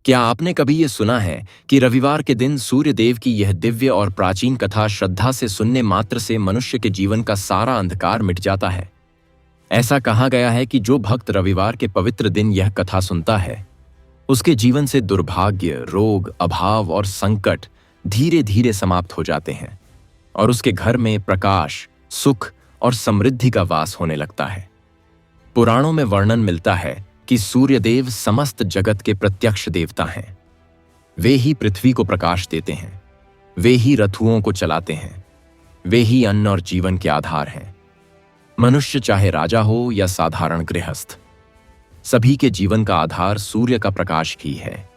क्या आपने कभी ये सुना है कि रविवार के दिन सूर्यदेव की यह दिव्य और प्राचीन कथा श्रद्धा से सुनने मात्र से मनुष्य के जीवन का सारा अंधकार मिट जाता है। ऐसा कहा गया है कि जो भक्त रविवार के पवित्र दिन यह कथा सुनता है, उसके जीवन से दुर्भाग्य, रोग, अभाव और संकट धीरे धीरे समाप्त हो जाते हैं और उसके घर में प्रकाश, सुख और समृद्धि का वास होने लगता है। पुराणों में वर्णन मिलता है कि सूर्यदेव समस्त जगत के प्रत्यक्ष देवता हैं। वे ही पृथ्वी को प्रकाश देते हैं, वे ही रथुओं को चलाते हैं, वे ही अन्न और जीवन के आधार हैं। मनुष्य चाहे राजा हो या साधारण गृहस्थ, सभी के जीवन का आधार सूर्य का प्रकाश ही है।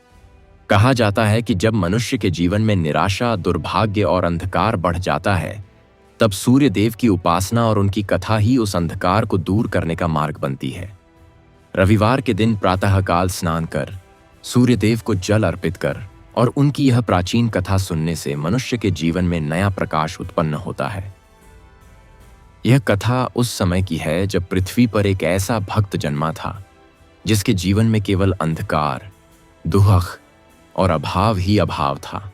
कहा जाता है कि जब मनुष्य के जीवन में निराशा, दुर्भाग्य और अंधकार बढ़ जाता है, तब सूर्यदेव की उपासना और उनकी कथा ही उस अंधकार को दूर करने का मार्ग बनती है। रविवार के दिन प्रातःकाल स्नान कर, सूर्यदेव को जल अर्पित कर और उनकी यह प्राचीन कथा सुनने से मनुष्य के जीवन में नया प्रकाश उत्पन्न होता है। यह कथा उस समय की है जब पृथ्वी पर एक ऐसा भक्त जन्मा था जिसके जीवन में केवल अंधकार, दुख और अभाव ही अभाव था।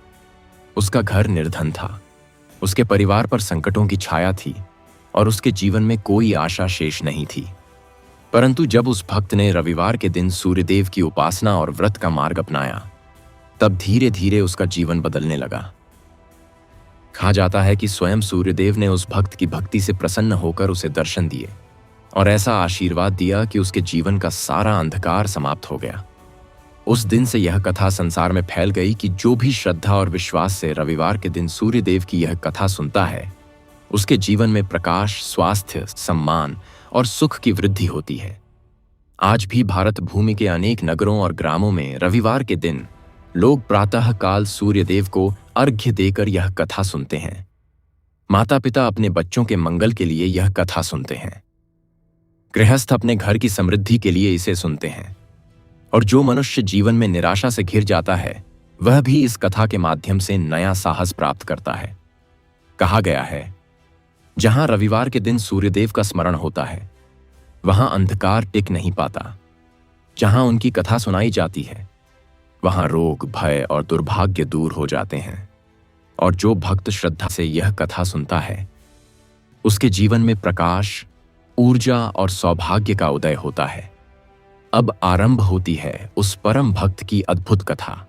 उसका घर निर्धन था, उसके परिवार पर संकटों की छाया थी और उसके जीवन में कोई आशा शेष नहीं थी। परंतु जब उस भक्त ने रविवार के दिन सूर्यदेव की उपासना और व्रत का मार्ग अपनाया, तब धीरे धीरे उसका जीवन बदलने लगा। कहा जाता है कि स्वयं सूर्यदेव ने उस भक्त की भक्ति से प्रसन्न होकर उसे दर्शन दिए और ऐसा आशीर्वाद दिया कि उसके जीवन का सारा अंधकार समाप्त हो गया। उस दिन से यह कथा संसार में फैल गई कि जो भी श्रद्धा और विश्वास से रविवार के दिन सूर्यदेव की यह कथा सुनता है, उसके जीवन में प्रकाश, स्वास्थ्य, सम्मान और सुख की वृद्धि होती है। आज भी भारत भूमि के अनेक नगरों और ग्रामों में रविवार के दिन लोग प्रातःकाल सूर्यदेव को अर्घ्य देकर यह कथा सुनते हैं। माता पिता अपने बच्चों के मंगल के लिए यह कथा सुनते हैं। गृहस्थ अपने घर की समृद्धि के लिए इसे सुनते हैं और जो मनुष्य जीवन में निराशा से घिर जाता है, वह भी इस कथा के माध्यम से नया साहस प्राप्त करता है। कहा गया है, जहां रविवार के दिन सूर्यदेव का स्मरण होता है, वहां अंधकार टिक नहीं पाता। जहां उनकी कथा सुनाई जाती है, वहां रोग, भय और दुर्भाग्य दूर हो जाते हैं और जो भक्त श्रद्धा से यह कथा सुनता है, उसके जीवन में प्रकाश, ऊर्जा और सौभाग्य का उदय होता है। अब आरंभ होती है उस परम भक्त की अद्भुत कथा,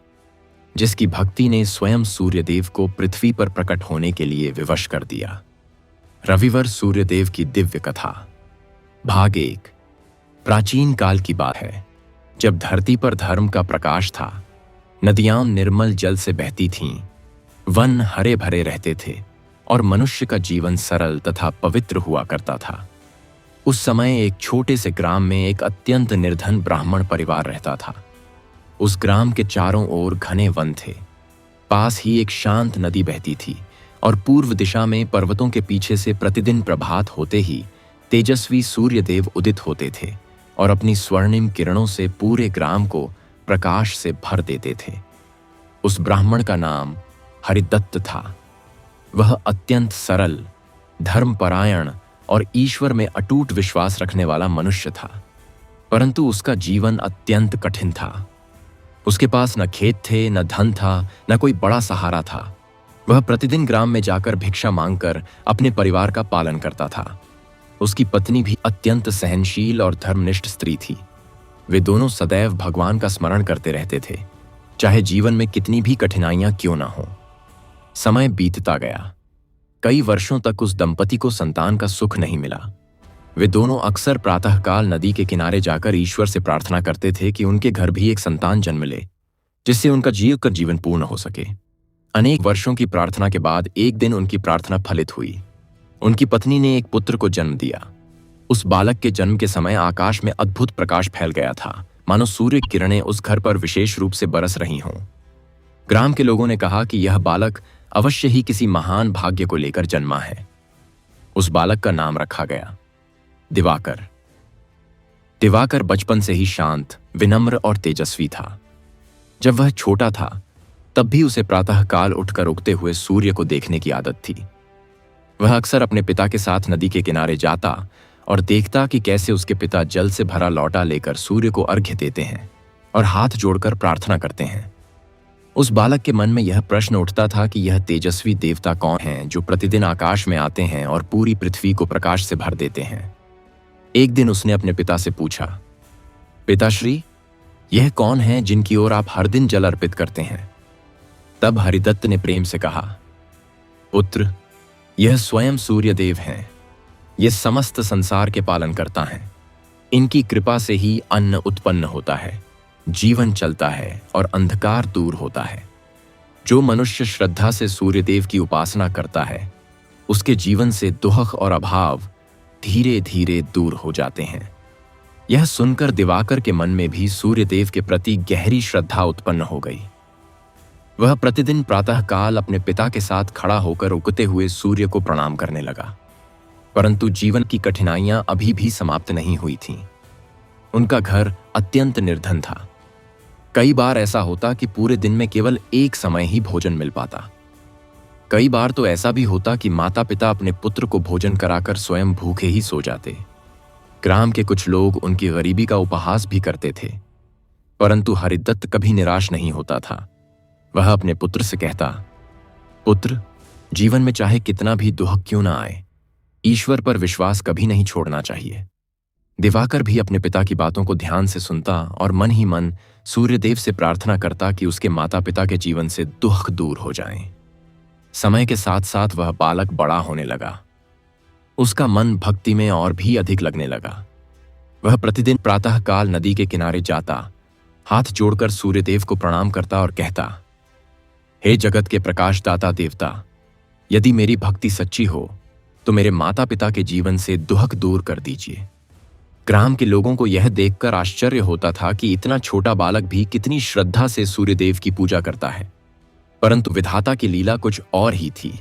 जिसकी भक्ति ने स्वयं सूर्यदेव को पृथ्वी पर प्रकट होने के लिए विवश कर दिया। रविवार सूर्यदेव की दिव्य कथा। भाग 1। प्राचीन काल की बात है, जब धरती पर धर्म का प्रकाश था। नदियां निर्मल जल से बहती थीं, वन हरे भरे रहते थे और मनुष्य का जीवन सरल तथा पवित्र हुआ करता था। उस समय एक छोटे से ग्राम में एक अत्यंत निर्धन ब्राह्मण परिवार रहता था। उस ग्राम के चारों ओर घने वन थे। पास ही एक शांत नदी बहती थी और पूर्व दिशा में पर्वतों के पीछे से प्रतिदिन प्रभात होते ही तेजस्वी सूर्यदेव उदित होते थे और अपनी स्वर्णिम किरणों से पूरे ग्राम को प्रकाश से भर देते थे। उस ब्राह्मण का नाम हरिदत्त था। वह अत्यंत सरल, धर्मपरायण और ईश्वर में अटूट विश्वास रखने वाला मनुष्य था, परंतु उसका जीवन अत्यंत कठिन था। उसके पास न खेत थे, न धन था, न कोई बड़ा सहारा था। वह प्रतिदिन ग्राम में जाकर भिक्षा मांगकर अपने परिवार का पालन करता था। उसकी पत्नी भी अत्यंत सहनशील और धर्मनिष्ठ स्त्री थी। वे दोनों सदैव भगवान का स्मरण करते रहते थे, चाहे जीवन में कितनी भी कठिनाइयां क्यों ना हो। समय बीतता गया। कई वर्षों तक उस दंपति को संतान का सुख नहीं मिला। वे दोनों अक्सर प्रातःकाल नदी के किनारे जाकर ईश्वर से प्रार्थना करते थे कि उनके घर भी एक संतान जन्म ले, जिससे उनका जीवन पूर्ण हो सके। अनेक वर्षों की प्रार्थना के बाद एक दिन उनकी प्रार्थना फलित हुई। उनकी पत्नी ने एक पुत्र को जन्म दिया। उस बालक के जन्म के समय आकाश में अद्भुत प्रकाश फैल गया था, मानो सूर्य किरणें उस घर पर विशेष रूप से बरस रही हों। ग्राम के लोगों ने कहा कि यह बालक अवश्य ही किसी महान भाग्य को लेकर जन्मा है। उस बालक का नाम रखा गया दिवाकर। दिवाकर बचपन से ही शांत, विनम्र और तेजस्वी था। जब वह छोटा था, तब भी उसे प्रातःकाल उठकर उगते हुए सूर्य को देखने की आदत थी। वह अक्सर अपने पिता के साथ नदी के किनारे जाता और देखता कि कैसे उसके पिता जल से भरा लौटा लेकर सूर्य को अर्घ्य देते हैं और हाथ जोड़कर प्रार्थना करते हैं। उस बालक के मन में यह प्रश्न उठता था कि यह तेजस्वी देवता कौन हैं जो प्रतिदिन आकाश में आते हैं और पूरी पृथ्वी को प्रकाश से भर देते हैं। एक दिन उसने अपने पिता से पूछा, पिताश्री, यह कौन है जिनकी ओर आप हर दिन जल अर्पित करते हैं? तब हरिदत्त ने प्रेम से कहा, पुत्र, यह स्वयं सूर्यदेव हैं। ये समस्त संसार के पालनकर्ता हैं। इनकी कृपा से ही अन्न उत्पन्न होता है, जीवन चलता है और अंधकार दूर होता है। जो मनुष्य श्रद्धा से सूर्यदेव की उपासना करता है, उसके जीवन से दुख और अभाव धीरे धीरे दूर हो जाते हैं। यह सुनकर दिवाकर के मन में भी सूर्यदेव के प्रति गहरी श्रद्धा उत्पन्न हो गई। वह प्रतिदिन प्रातःकाल अपने पिता के साथ खड़ा होकर उगते हुए सूर्य को प्रणाम करने लगा। परंतु जीवन की कठिनाइयां अभी भी समाप्त नहीं हुई थीं। उनका घर अत्यंत निर्धन था। कई बार ऐसा होता कि पूरे दिन में केवल एक समय ही भोजन मिल पाता। कई बार तो ऐसा भी होता कि माता पिता अपने पुत्र को भोजन कराकर स्वयं भूखे ही सो जाते। ग्राम के कुछ लोग उनकी गरीबी का उपहास भी करते थे, परंतु हरिदत्त कभी निराश नहीं होता था। वह अपने पुत्र से कहता, पुत्र, जीवन में चाहे कितना भी दुख क्यों ना आए, ईश्वर पर विश्वास कभी नहीं छोड़ना चाहिए। दिवाकर भी अपने पिता की बातों को ध्यान से सुनता और मन ही मन सूर्यदेव से प्रार्थना करता कि उसके माता पिता के जीवन से दुख दूर हो जाएं। समय के साथ साथ वह बालक बड़ा होने लगा। उसका मन भक्ति में और भी अधिक लगने लगा। वह प्रतिदिन प्रातःकाल नदी के किनारे जाता, हाथ जोड़कर सूर्यदेव को प्रणाम करता और कहता, हे जगत के प्रकाशदाता देवता, यदि मेरी भक्ति सच्ची हो तो मेरे माता पिता के जीवन से दुख दूर कर दीजिए। ग्राम के लोगों को यह देखकर आश्चर्य होता था कि इतना छोटा बालक भी कितनी श्रद्धा से सूर्यदेव की पूजा करता है। परंतु विधाता की लीला कुछ और ही थी।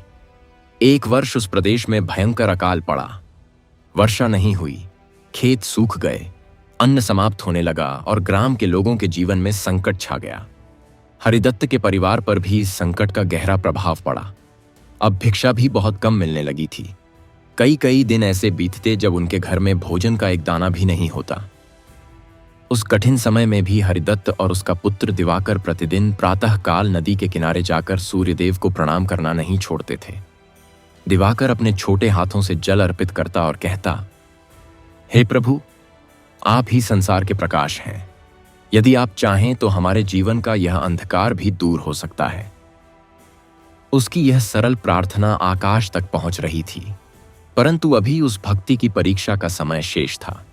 एक वर्ष उस प्रदेश में भयंकर अकाल पड़ा। वर्षा नहीं हुई, खेत सूख गए, अन्न समाप्त होने लगा और ग्राम के लोगों के जीवन में संकट छा गया। हरिदत्त के परिवार पर भी इस संकट का गहरा प्रभाव पड़ा। अब भिक्षा भी बहुत कम मिलने लगी थी। कई कई दिन ऐसे बीतते जब उनके घर में भोजन का एक दाना भी नहीं होता। उस कठिन समय में भी हरिदत्त और उसका पुत्र दिवाकर प्रतिदिन प्रातःकाल नदी के किनारे जाकर सूर्यदेव को प्रणाम करना नहीं छोड़ते थे। दिवाकर अपने छोटे हाथों से जल अर्पित करता और कहता, हे प्रभु, आप ही संसार के प्रकाश हैं। यदि आप चाहें तो हमारे जीवन का यह अंधकार भी दूर हो सकता है। उसकी यह सरल प्रार्थना आकाश तक पहुंच रही थी, परंतु अभी उस भक्ति की परीक्षा का समय शेष था।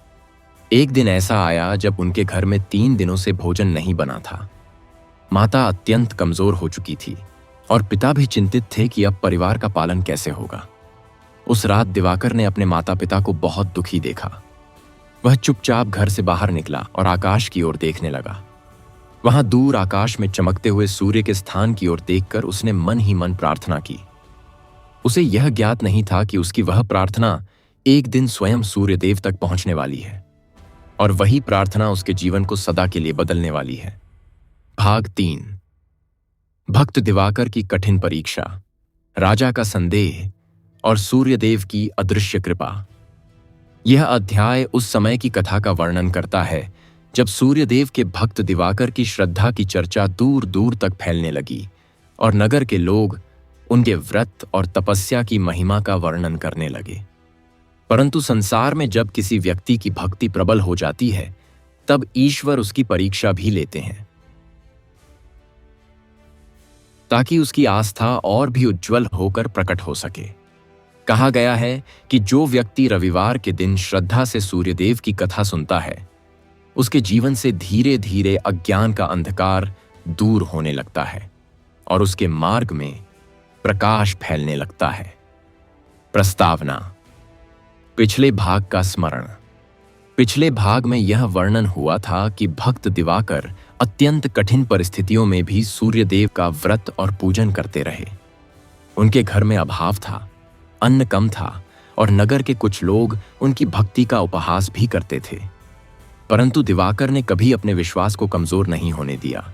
एक दिन ऐसा आया जब उनके घर में 3 दिनों से भोजन नहीं बना था। माता अत्यंत कमजोर हो चुकी थी और पिता भी चिंतित थे कि अब परिवार का पालन कैसे होगा। उस रात दिवाकर ने अपने माता पिता को बहुत दुखी देखा। वह चुपचाप घर से बाहर निकला और आकाश की ओर देखने लगा। वहां दूर आकाश में चमकते हुए सूर्य के स्थान की ओर देखकर उसने मन ही मन प्रार्थना की। उसे यह ज्ञात नहीं था कि उसकी वह प्रार्थना एक दिन स्वयं सूर्यदेव तक पहुंचने वाली है और वही प्रार्थना उसके जीवन को सदा के लिए बदलने वाली है। भाग 3। भक्त दिवाकर की कठिन परीक्षा, राजा का संदेह और सूर्यदेव की अदृश्य कृपा। यह अध्याय उस समय की कथा का वर्णन करता है जब सूर्यदेव के भक्त दिवाकर की श्रद्धा की चर्चा दूर दूर तक फैलने लगी और नगर के लोग उनके व्रत और तपस्या की महिमा का वर्णन करने लगे। परंतु संसार में जब किसी व्यक्ति की भक्ति प्रबल हो जाती है, तब ईश्वर उसकी परीक्षा भी लेते हैं ताकि उसकी आस्था और भी उज्जवल होकर प्रकट हो सके। कहा गया है कि जो व्यक्ति रविवार के दिन श्रद्धा से सूर्यदेव की कथा सुनता है, उसके जीवन से धीरे धीरे अज्ञान का अंधकार दूर होने लगता है और उसके मार्ग में प्रकाश फैलने लगता है। प्रस्तावना। पिछले भाग का स्मरण। पिछले भाग में यह वर्णन हुआ था कि भक्त दिवाकर अत्यंत कठिन परिस्थितियों में भी सूर्यदेव का व्रत और पूजन करते रहे। उनके घर में अभाव था, अन्न कम था और नगर के कुछ लोग उनकी भक्ति का उपहास भी करते थे। परंतु दिवाकर ने कभी अपने विश्वास को कमजोर नहीं होने दिया।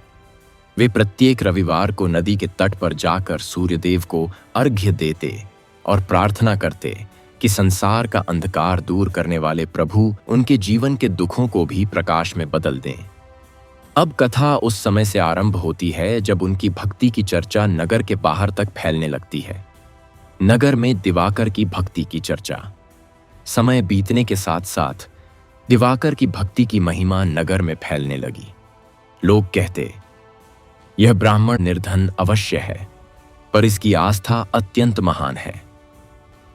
वे प्रत्येक रविवार को नदी के तट पर जाकर सूर्यदेव को अर्घ्य देते और प्रार्थना करते कि संसार का अंधकार दूर करने वाले प्रभु उनके जीवन के दुखों को भी प्रकाश में बदल दें। अब कथा उस समय से आरंभ होती है जब उनकी भक्ति की चर्चा नगर के बाहर तक फैलने लगती है। नगर में दिवाकर की भक्ति की चर्चा। समय बीतने के साथ साथ दिवाकर की भक्ति की महिमा नगर में फैलने लगी। लोग कहते, यह ब्राह्मण निर्धन अवश्य है, पर इसकी आस्था अत्यंत महान है।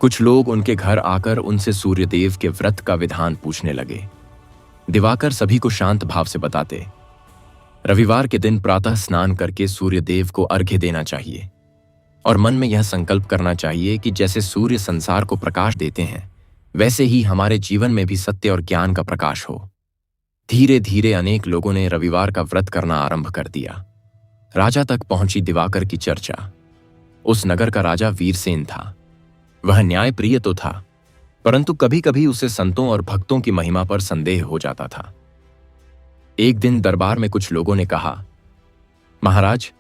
कुछ लोग उनके घर आकर उनसे सूर्यदेव के व्रत का विधान पूछने लगे। दिवाकर सभी को शांत भाव से बताते, रविवार के दिन प्रातः स्नान करके सूर्यदेव को अर्घ्य देना चाहिए और मन में यह संकल्प करना चाहिए कि जैसे सूर्य संसार को प्रकाश देते हैं, वैसे ही हमारे जीवन में भी सत्य और ज्ञान का प्रकाश हो। धीरे धीरे अनेक लोगों ने रविवार का व्रत करना आरंभ कर दिया। राजा तक पहुंची दिवाकर की चर्चा। उस नगर का राजा वीरसेन था। वह न्यायप्रिय तो था, परंतु कभी कभी उसे संतों और भक्तों की महिमा पर संदेह हो जाता था। एक दिन दरबार में कुछ लोगों ने कहा, महाराज,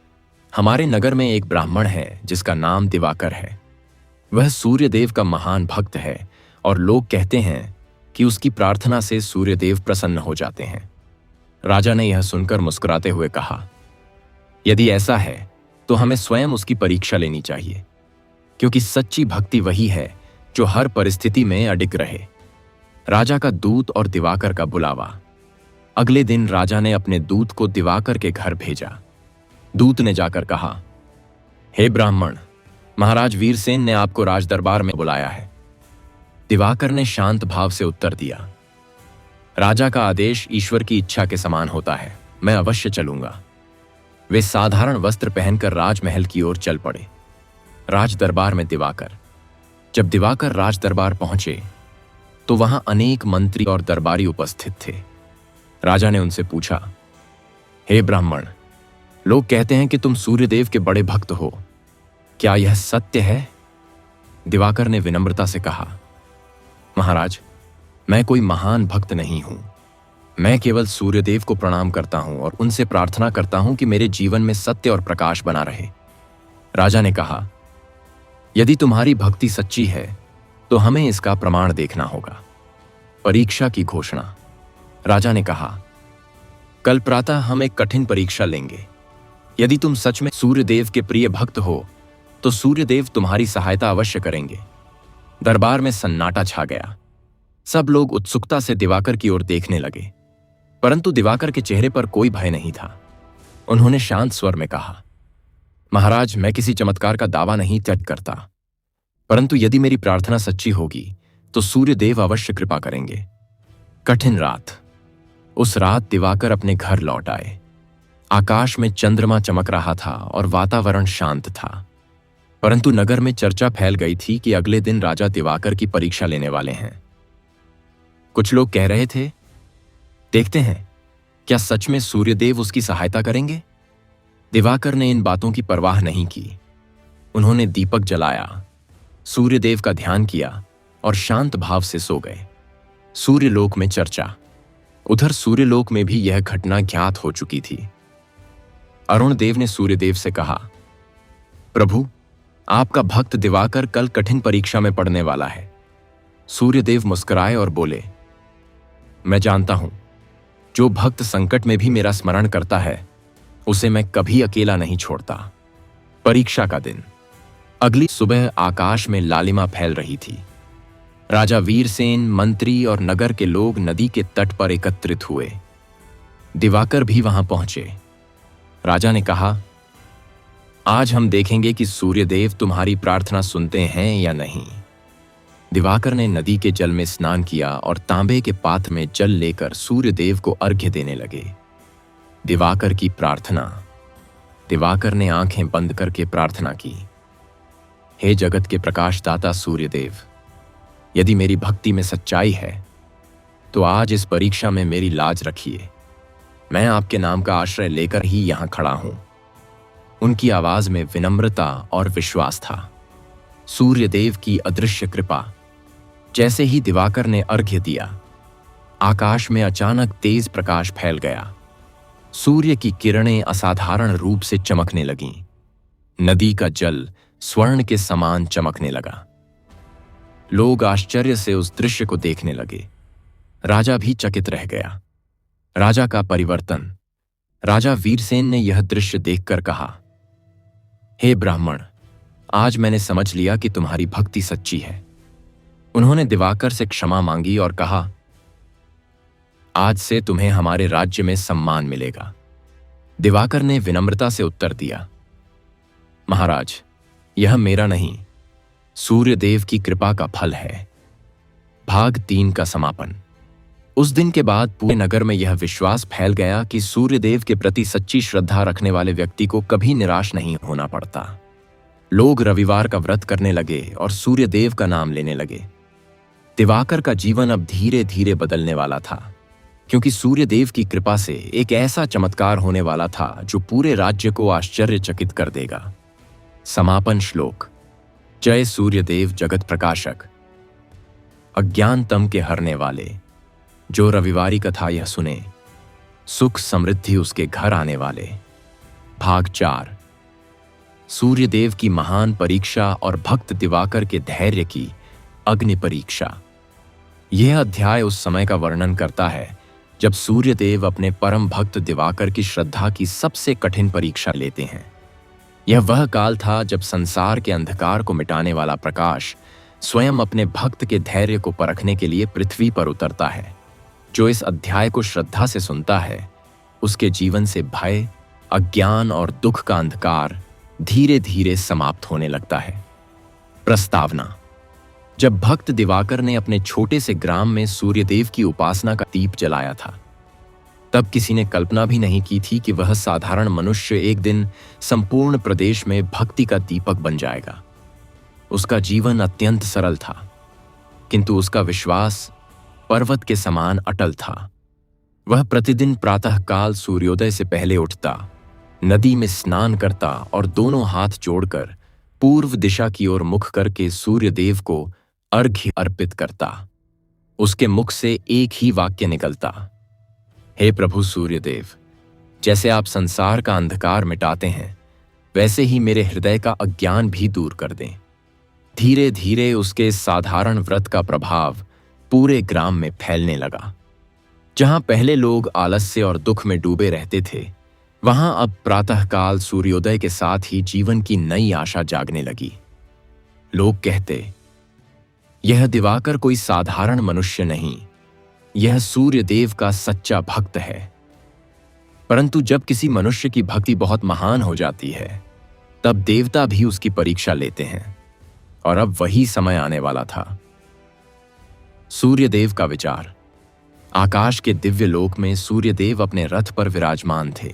हमारे नगर में एक ब्राह्मण है जिसका नाम दिवाकर है। वह सूर्यदेव का महान भक्त है और लोग कहते हैं कि उसकी प्रार्थना से सूर्यदेव प्रसन्न हो जाते हैं। राजा ने यह सुनकर मुस्कुराते हुए कहा, यदि ऐसा है तो हमें स्वयं उसकी परीक्षा लेनी चाहिए, क्योंकि सच्ची भक्ति वही है जो हर परिस्थिति में अडिग रहे। राजा का दूत और दिवाकर का बुलावा। अगले दिन राजा ने अपने दूत को दिवाकर के घर भेजा। दूत ने जाकर कहा, हे ब्राह्मण, महाराज वीरसेन ने आपको राज दरबार में बुलाया है। दिवाकर ने शांत भाव से उत्तर दिया, राजा का आदेश ईश्वर की इच्छा के समान होता है, मैं अवश्य चलूंगा। वे साधारण वस्त्र पहनकर राजमहल की ओर चल पड़े। राज दरबार में दिवाकर। जब दिवाकर राज दरबार पहुंचे तो वहां अनेक मंत्री और दरबारी उपस्थित थे। राजा ने उनसे पूछा, हे ब्राह्मण, लोग कहते हैं कि तुम सूर्यदेव के बड़े भक्त हो, क्या यह सत्य है? दिवाकर ने विनम्रता से कहा, महाराज, मैं कोई महान भक्त नहीं हूं। मैं केवल सूर्यदेव को प्रणाम करता हूं और उनसे प्रार्थना करता हूं कि मेरे जीवन में सत्य और प्रकाश बना रहे। राजा ने कहा, यदि तुम्हारी भक्ति सच्ची है तो हमें इसका प्रमाण देखना होगा। परीक्षा की घोषणा। राजा ने कहा, कल प्रातः हम एक कठिन परीक्षा लेंगे। यदि तुम सच में सूर्यदेव के प्रिय भक्त हो तो सूर्यदेव तुम्हारी सहायता अवश्य करेंगे। दरबार में सन्नाटा छा गया। सब लोग उत्सुकता से दिवाकर की ओर देखने लगे, परंतु दिवाकर के चेहरे पर कोई भय नहीं था। उन्होंने शांत स्वर में कहा, महाराज, मैं किसी चमत्कार का दावा नहीं तय करता, परंतु यदि मेरी प्रार्थना सच्ची होगी तो सूर्यदेव अवश्य कृपा करेंगे। कठिन रात। उस रात दिवाकर अपने घर लौट आए। आकाश में चंद्रमा चमक रहा था और वातावरण शांत था, परंतु नगर में चर्चा फैल गई थी कि अगले दिन राजा दिवाकर की परीक्षा लेने वाले हैं। कुछ लोग कह रहे थे, देखते हैं क्या सच में सूर्यदेव उसकी सहायता करेंगे। दिवाकर ने इन बातों की परवाह नहीं की। उन्होंने दीपक जलाया, सूर्यदेव का ध्यान किया और शांत भाव से सो गए। सूर्यलोक में चर्चा। उधर सूर्यलोक में भी यह घटना ज्ञात हो चुकी थी। अरुण देव ने सूर्यदेव से कहा, प्रभु, आपका भक्त दिवाकर कल कठिन परीक्षा में पड़ने वाला है। सूर्यदेव मुस्कुराए और बोले, मैं जानता हूं, जो भक्त संकट में भी मेरा स्मरण करता है उसे मैं कभी अकेला नहीं छोड़ता। परीक्षा का दिन। अगली सुबह आकाश में लालिमा फैल रही थी। राजा वीरसेन, मंत्री और नगर के लोग नदी के तट पर एकत्रित हुए। दिवाकर भी वहां पहुंचे। राजा ने कहा, आज हम देखेंगे कि सूर्यदेव तुम्हारी प्रार्थना सुनते हैं या नहीं। दिवाकर ने नदी के जल में स्नान किया और तांबे के पात्र में जल लेकर सूर्यदेव को अर्घ्य देने लगे। दिवाकर की प्रार्थना। दिवाकर ने आंखें बंद करके प्रार्थना की, हे जगत के प्रकाशदाता सूर्यदेव, यदि मेरी भक्ति में सच्चाई है तो आज इस परीक्षा में मेरी लाज रखिए। मैं आपके नाम का आश्रय लेकर ही यहां खड़ा हूं। उनकी आवाज में विनम्रता और विश्वास था। सूर्यदेव की अदृश्य कृपा। जैसे ही दिवाकर ने अर्घ्य दिया, आकाश में अचानक तेज प्रकाश फैल गया। सूर्य की किरणें असाधारण रूप से चमकने लगीं। नदी का जल स्वर्ण के समान चमकने लगा। लोग आश्चर्य से उस दृश्य को देखने लगे। राजा भी चकित रह गया। राजा का परिवर्तन। राजा वीरसेन ने यह दृश्य देखकर कहा, हे ब्राह्मण, आज मैंने समझ लिया कि तुम्हारी भक्ति सच्ची है। उन्होंने दिवाकर से क्षमा मांगी और कहा, आज से तुम्हें हमारे राज्य में सम्मान मिलेगा। दिवाकर ने विनम्रता से उत्तर दिया, महाराज, यह मेरा नहीं, सूर्यदेव की कृपा का फल है। भाग 3 का समापन। उस दिन के बाद पूरे नगर में यह विश्वास फैल गया कि सूर्यदेव के प्रति सच्ची श्रद्धा रखने वाले व्यक्ति को कभी निराश नहीं होना पड़ता। लोग रविवार का व्रत करने लगे और सूर्यदेव का नाम लेने लगे। दिवाकर का जीवन अब धीरे धीरे बदलने वाला था, क्योंकि सूर्यदेव की कृपा से एक ऐसा चमत्कार होने वाला था जो पूरे राज्य को आश्चर्यचकित कर देगा। समापन श्लोक। जय सूर्यदेव जगत प्रकाशक। अज्ञानतम के हरने वाले, जो रविवारी कथा यह सुने, सुख समृद्धि उसके घर आने वाले। भाग 4। सूर्यदेव की महान परीक्षा और भक्त दिवाकर के धैर्य की अग्नि परीक्षा। यह अध्याय उस समय का वर्णन करता है जब सूर्यदेव अपने परम भक्त दिवाकर की श्रद्धा की सबसे कठिन परीक्षा लेते हैं। यह वह काल था जब संसार के अंधकार को मिटाने वाला प्रकाश स्वयं अपने भक्त के धैर्य को परखने के लिए पृथ्वी पर उतरता है। जो इस अध्याय को श्रद्धा से सुनता है, उसके जीवन से भय, अज्ञान और दुख का अंधकार धीरे धीरे समाप्त होने लगता है। प्रस्तावना। जब भक्त दिवाकर ने अपने छोटे से ग्राम में सूर्यदेव की उपासना का दीप जलाया था, तब किसी ने कल्पना भी नहीं की थी कि वह साधारण मनुष्य एक दिन संपूर्ण प्रदेश में भक्ति का दीपक बन जाएगा। उसका जीवन अत्यंत सरल था, किंतु उसका विश्वास पर्वत के समान अटल था। वह प्रतिदिन प्रातःकाल सूर्योदय से पहले उठता, नदी में स्नान करता और दोनों हाथ जोड़कर पूर्व दिशा की ओर मुख करके सूर्यदेव को अर्घ्य अर्पित करता। उसके मुख से एक ही वाक्य निकलता, हे प्रभु सूर्यदेव, जैसे आप संसार का अंधकार मिटाते हैं, वैसे ही मेरे हृदय का अज्ञान भी दूर कर दें। धीरे धीरे उसके इस साधारण व्रत का प्रभाव पूरे ग्राम में फैलने लगा। जहां पहले लोग आलस्य और दुख में डूबे रहते थे, वहां अब प्रातःकाल सूर्योदय के साथ ही जीवन की नई आशा जागने लगी। लोग कहते, यह दिवाकर कोई साधारण मनुष्य नहीं, यह सूर्यदेव का सच्चा भक्त है। परंतु जब किसी मनुष्य की भक्ति बहुत महान हो जाती है, तब देवता भी उसकी परीक्षा लेते हैं, और अब वही समय आने वाला था। सूर्यदेव का विचार। आकाश के दिव्य लोक में सूर्यदेव अपने रथ पर विराजमान थे।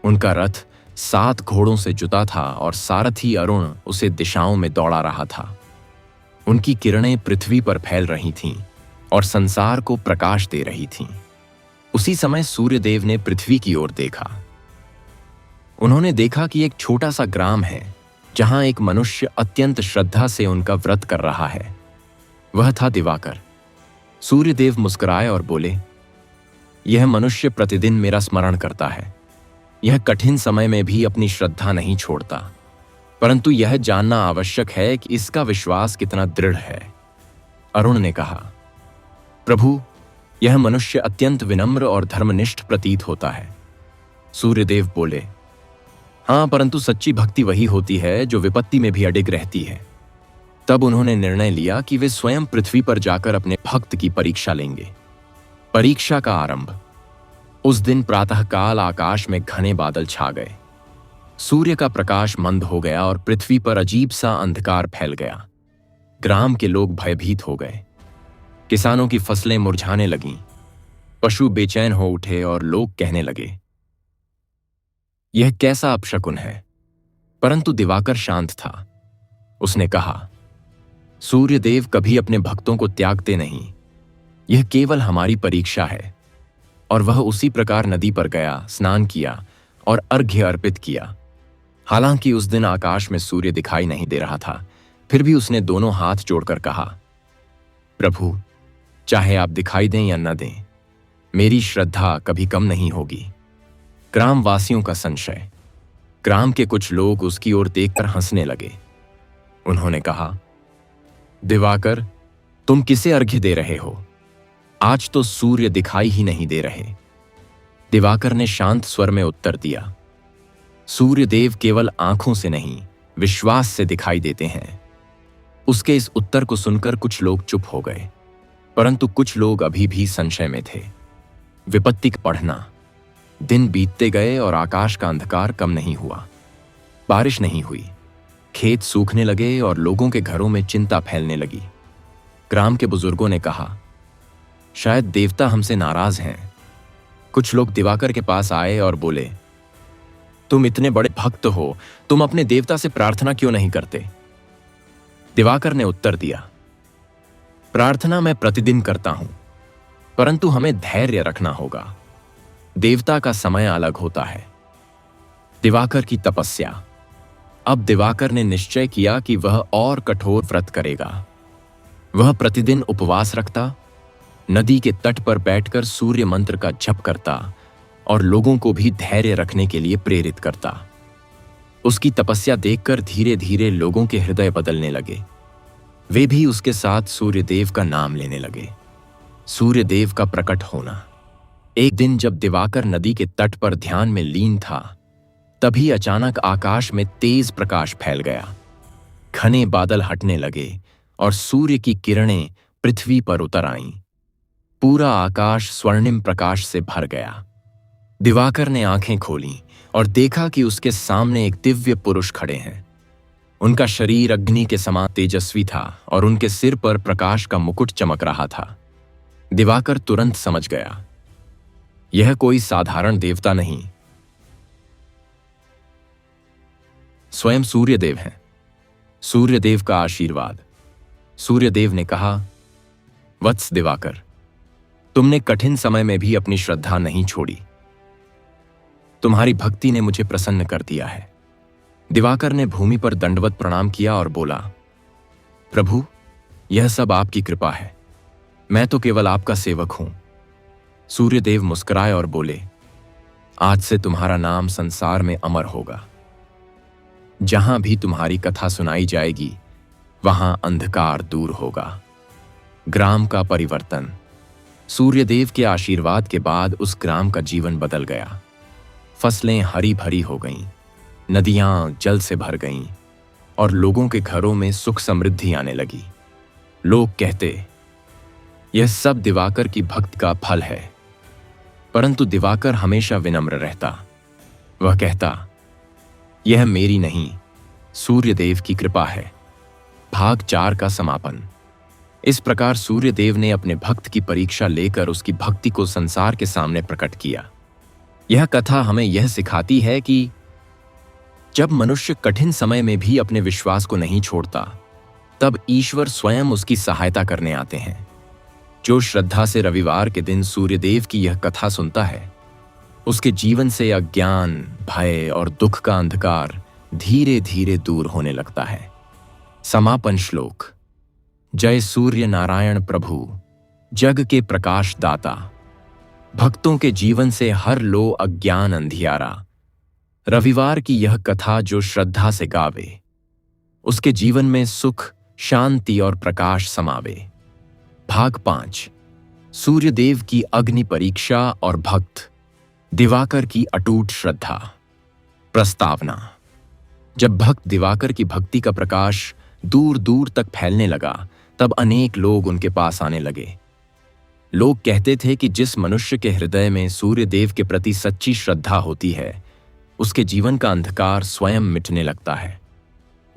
उनका रथ 7 घोड़ों से जुता था और सारथी अरुण उसे दिशाओं में दौड़ा रहा था। उनकी किरणें पृथ्वी पर फैल रही थीं और संसार को प्रकाश दे रही थीं। उसी समय सूर्यदेव ने पृथ्वी की ओर देखा। उन्होंने देखा कि एक छोटा सा ग्राम है, जहां एक मनुष्य अत्यंत श्रद्धा से उनका व्रत कर रहा है। वह था दिवाकर। सूर्यदेव मुस्कुराए और बोले, यह मनुष्य प्रतिदिन मेरा स्मरण करता है। यह कठिन समय में भी अपनी श्रद्धा नहीं छोड़ता, परंतु यह जानना आवश्यक है कि इसका विश्वास कितना दृढ़ है। अरुण ने कहा, प्रभु, यह मनुष्य अत्यंत विनम्र और धर्मनिष्ठ प्रतीत होता है। सूर्यदेव बोले, हाँ, परंतु सच्ची भक्ति वही होती है जो विपत्ति में भी अडिग रहती है। तब उन्होंने निर्णय लिया कि वे स्वयं पृथ्वी पर जाकर अपने भक्त की परीक्षा लेंगे। परीक्षा का आरंभ। उस दिन प्रातःकाल आकाश में घने बादल छा गए। सूर्य का प्रकाश मंद हो गया और पृथ्वी पर अजीब सा अंधकार फैल गया। ग्राम के लोग भयभीत हो गए। किसानों की फसलें मुरझाने लगीं, पशु बेचैन हो उठे और लोग कहने लगे, यह कैसा अपशकुन है। परंतु दिवाकर शांत था। उसने कहा, सूर्यदेव कभी अपने भक्तों को त्यागते नहीं, यह केवल हमारी परीक्षा है। और वह उसी प्रकार नदी पर गया, स्नान किया और अर्घ्य अर्पित किया। हालांकि उस दिन आकाश में सूर्य दिखाई नहीं दे रहा था, फिर भी उसने दोनों हाथ जोड़कर कहा, प्रभु, चाहे आप दिखाई दें या न दें, मेरी श्रद्धा कभी कम नहीं होगी। ग्रामवासियों का संशय। ग्राम के कुछ लोग उसकी ओर देखकर हंसने लगे। उन्होंने कहा, दिवाकर, तुम किसे अर्घ्य दे रहे हो? आज तो सूर्य दिखाई ही नहीं दे रहे। दिवाकर ने शांत स्वर में उत्तर दिया, सूर्यदेव केवल आंखों से नहीं, विश्वास से दिखाई देते हैं। उसके इस उत्तर को सुनकर कुछ लोग चुप हो गए, परंतु कुछ लोग अभी भी संशय में थे। विपत्ति पढ़ना। दिन बीतते गए और आकाश का अंधकार कम नहीं हुआ। बारिश नहीं हुई, खेत सूखने लगे और लोगों के घरों में चिंता फैलने लगी। ग्राम के बुजुर्गों ने कहा, शायद देवता हमसे नाराज हैं। कुछ लोग दिवाकर के पास आए और बोले, तुम इतने बड़े भक्त हो, तुम अपने देवता से प्रार्थना क्यों नहीं करते? दिवाकर ने उत्तर दिया, प्रार्थना मैं प्रतिदिन करता हूं, परंतु हमें धैर्य रखना होगा। देवता का समय अलग होता है। दिवाकर की तपस्या। अब दिवाकर ने निश्चय किया कि वह और कठोर व्रत करेगा। वह प्रतिदिन उपवास रखता, नदी के तट पर बैठकर सूर्य मंत्र का जप करता और लोगों को भी धैर्य रखने के लिए प्रेरित करता। उसकी तपस्या देखकर धीरे धीरे लोगों के हृदय बदलने लगे। वे भी उसके साथ सूर्यदेव का नाम लेने लगे। सूर्यदेव का प्रकट होना। एक दिन जब दिवाकर नदी के तट पर ध्यान में लीन था, तभी अचानक आकाश में तेज प्रकाश फैल गया। घने बादल हटने लगे और सूर्य की किरणें पृथ्वी पर उतर आईं। पूरा आकाश स्वर्णिम प्रकाश से भर गया। दिवाकर ने आंखें खोलीं और देखा कि उसके सामने एक दिव्य पुरुष खड़े हैं। उनका शरीर अग्नि के समान तेजस्वी था और उनके सिर पर प्रकाश का मुकुट चमक रहा था। दिवाकर तुरंत समझ गया, यह कोई साधारण देवता नहीं, स्वयं सूर्यदेव हैं। सूर्यदेव का आशीर्वाद। सूर्यदेव ने कहा, वत्स दिवाकर, तुमने कठिन समय में भी अपनी श्रद्धा नहीं छोड़ी। तुम्हारी भक्ति ने मुझे प्रसन्न कर दिया है। दिवाकर ने भूमि पर दंडवत प्रणाम किया और बोला, प्रभु, यह सब आपकी कृपा है। मैं तो केवल आपका सेवक हूं। सूर्यदेव मुस्कुराए और बोले, आज से तुम्हारा नाम संसार में अमर होगा। जहां भी तुम्हारी कथा सुनाई जाएगी, वहां अंधकार दूर होगा। ग्राम का परिवर्तन। सूर्यदेव के आशीर्वाद के बाद उस ग्राम का जीवन बदल गया। फसलें हरी भरी हो गईं, नदियां जल से भर गईं और लोगों के घरों में सुख समृद्धि आने लगी। लोग कहते, यह सब दिवाकर की भक्त का फल है। परंतु दिवाकर हमेशा विनम्र रहता। वह कहता, यह मेरी नहीं, सूर्यदेव की कृपा है। भाग 4 का समापन। इस प्रकार सूर्यदेव ने अपने भक्त की परीक्षा लेकर उसकी भक्ति को संसार के सामने प्रकट किया। यह कथा हमें यह सिखाती है कि जब मनुष्य कठिन समय में भी अपने विश्वास को नहीं छोड़ता, तब ईश्वर स्वयं उसकी सहायता करने आते हैं। जो श्रद्धा से रविवार के दिन सूर्यदेव की यह कथा सुनता है, उसके जीवन से अज्ञान, भय और दुख का अंधकार धीरे धीरे दूर होने लगता है। समापन श्लोक। जय सूर्य नारायण प्रभु, जग के प्रकाश दाता। भक्तों के जीवन से हर लो अज्ञान अंधियारा। रविवार की यह कथा जो श्रद्धा से गावे, उसके जीवन में सुख, शांति और प्रकाश समावे। भाग 5। सूर्यदेव की अग्नि परीक्षा और भक्त। दिवाकर की अटूट श्रद्धा। प्रस्तावना। जब भक्त दिवाकर की भक्ति का प्रकाश दूर दूर तक फैलने लगा, तब अनेक लोग उनके पास आने लगे। लोग कहते थे कि जिस मनुष्य के हृदय में सूर्यदेव के प्रति सच्ची श्रद्धा होती है, उसके जीवन का अंधकार स्वयं मिटने लगता है।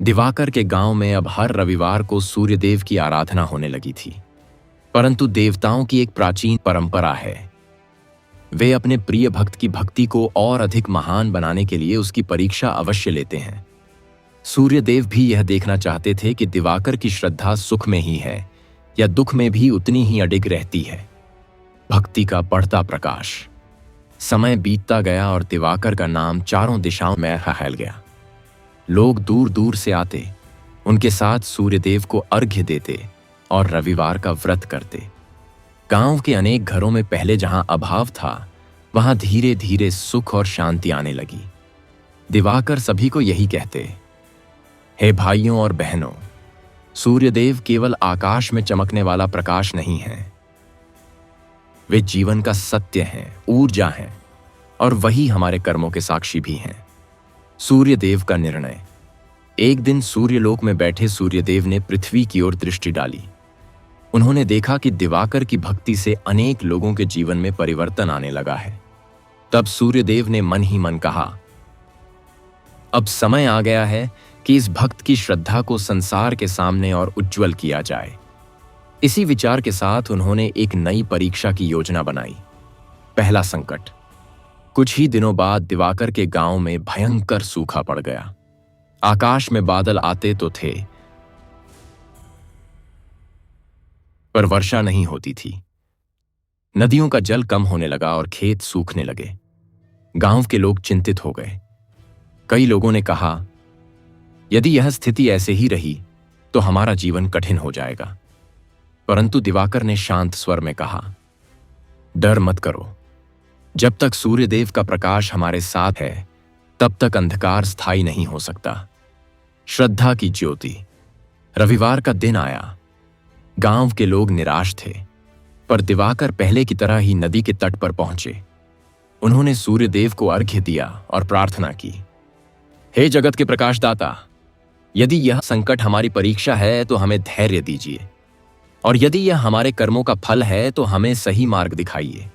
दिवाकर के गांव में अब हर रविवार को सूर्यदेव की आराधना होने लगी थी। परंतु देवताओं की एक प्राचीन परंपरा है। वे अपने प्रिय भक्त की भक्ति को और अधिक महान बनाने के लिए उसकी परीक्षा अवश्य लेते हैं। सूर्यदेव भी यह देखना चाहते थे कि दिवाकर की श्रद्धा सुख में ही है या दुख में भी उतनी ही अडिग रहती है। भक्ति का बढ़ता प्रकाश। समय बीतता गया और दिवाकर का नाम चारों दिशाओं में फैल गया। लोग दूर दूर से आते, उनके साथ सूर्यदेव को अर्घ्य देते और रविवार का व्रत करते। गांव के अनेक घरों में पहले जहां अभाव था, वहां धीरे धीरे सुख और शांति आने लगी। दिवाकर सभी को यही कहते, हे भाइयों और बहनों, सूर्यदेव केवल आकाश में चमकने वाला प्रकाश नहीं है, वे जीवन का सत्य हैं, ऊर्जा हैं, और वही हमारे कर्मों के साक्षी भी हैं। सूर्यदेव का निर्णय। एक दिन सूर्यलोक में बैठे सूर्यदेव ने पृथ्वी की ओर दृष्टि डाली। उन्होंने देखा कि दिवाकर की भक्ति से अनेक लोगों के जीवन में परिवर्तन आने लगा है। तब सूर्यदेव ने मन ही मन कहा, अब समय आ गया है कि इस भक्त की श्रद्धा को संसार के सामने और उज्जवल किया जाए। इसी विचार के साथ उन्होंने एक नई परीक्षा की योजना बनाई। पहला संकट। कुछ ही दिनों बाद दिवाकर के गांव में भयंकर सूखा पड़ गया। आकाश में बादल आते तो थे, पर वर्षा नहीं होती थी। नदियों का जल कम होने लगा और खेत सूखने लगे। गांव के लोग चिंतित हो गए। कई लोगों ने कहा, यदि यह स्थिति ऐसे ही रही तो हमारा जीवन कठिन हो जाएगा। परंतु दिवाकर ने शांत स्वर में कहा, डर मत करो। जब तक सूर्यदेव का प्रकाश हमारे साथ है, तब तक अंधकार स्थायी नहीं हो सकता। श्रद्धा की ज्योति। रविवार का दिन आया। गांव के लोग निराश थे, पर दिवाकर पहले की तरह ही नदी के तट पर पहुंचे। उन्होंने सूर्यदेव को अर्घ्य दिया और प्रार्थना की, हे जगत के प्रकाशदाता, यदि यह संकट हमारी परीक्षा है तो हमें धैर्य दीजिए, और यदि यह हमारे कर्मों का फल है तो हमें सही मार्ग दिखाइए।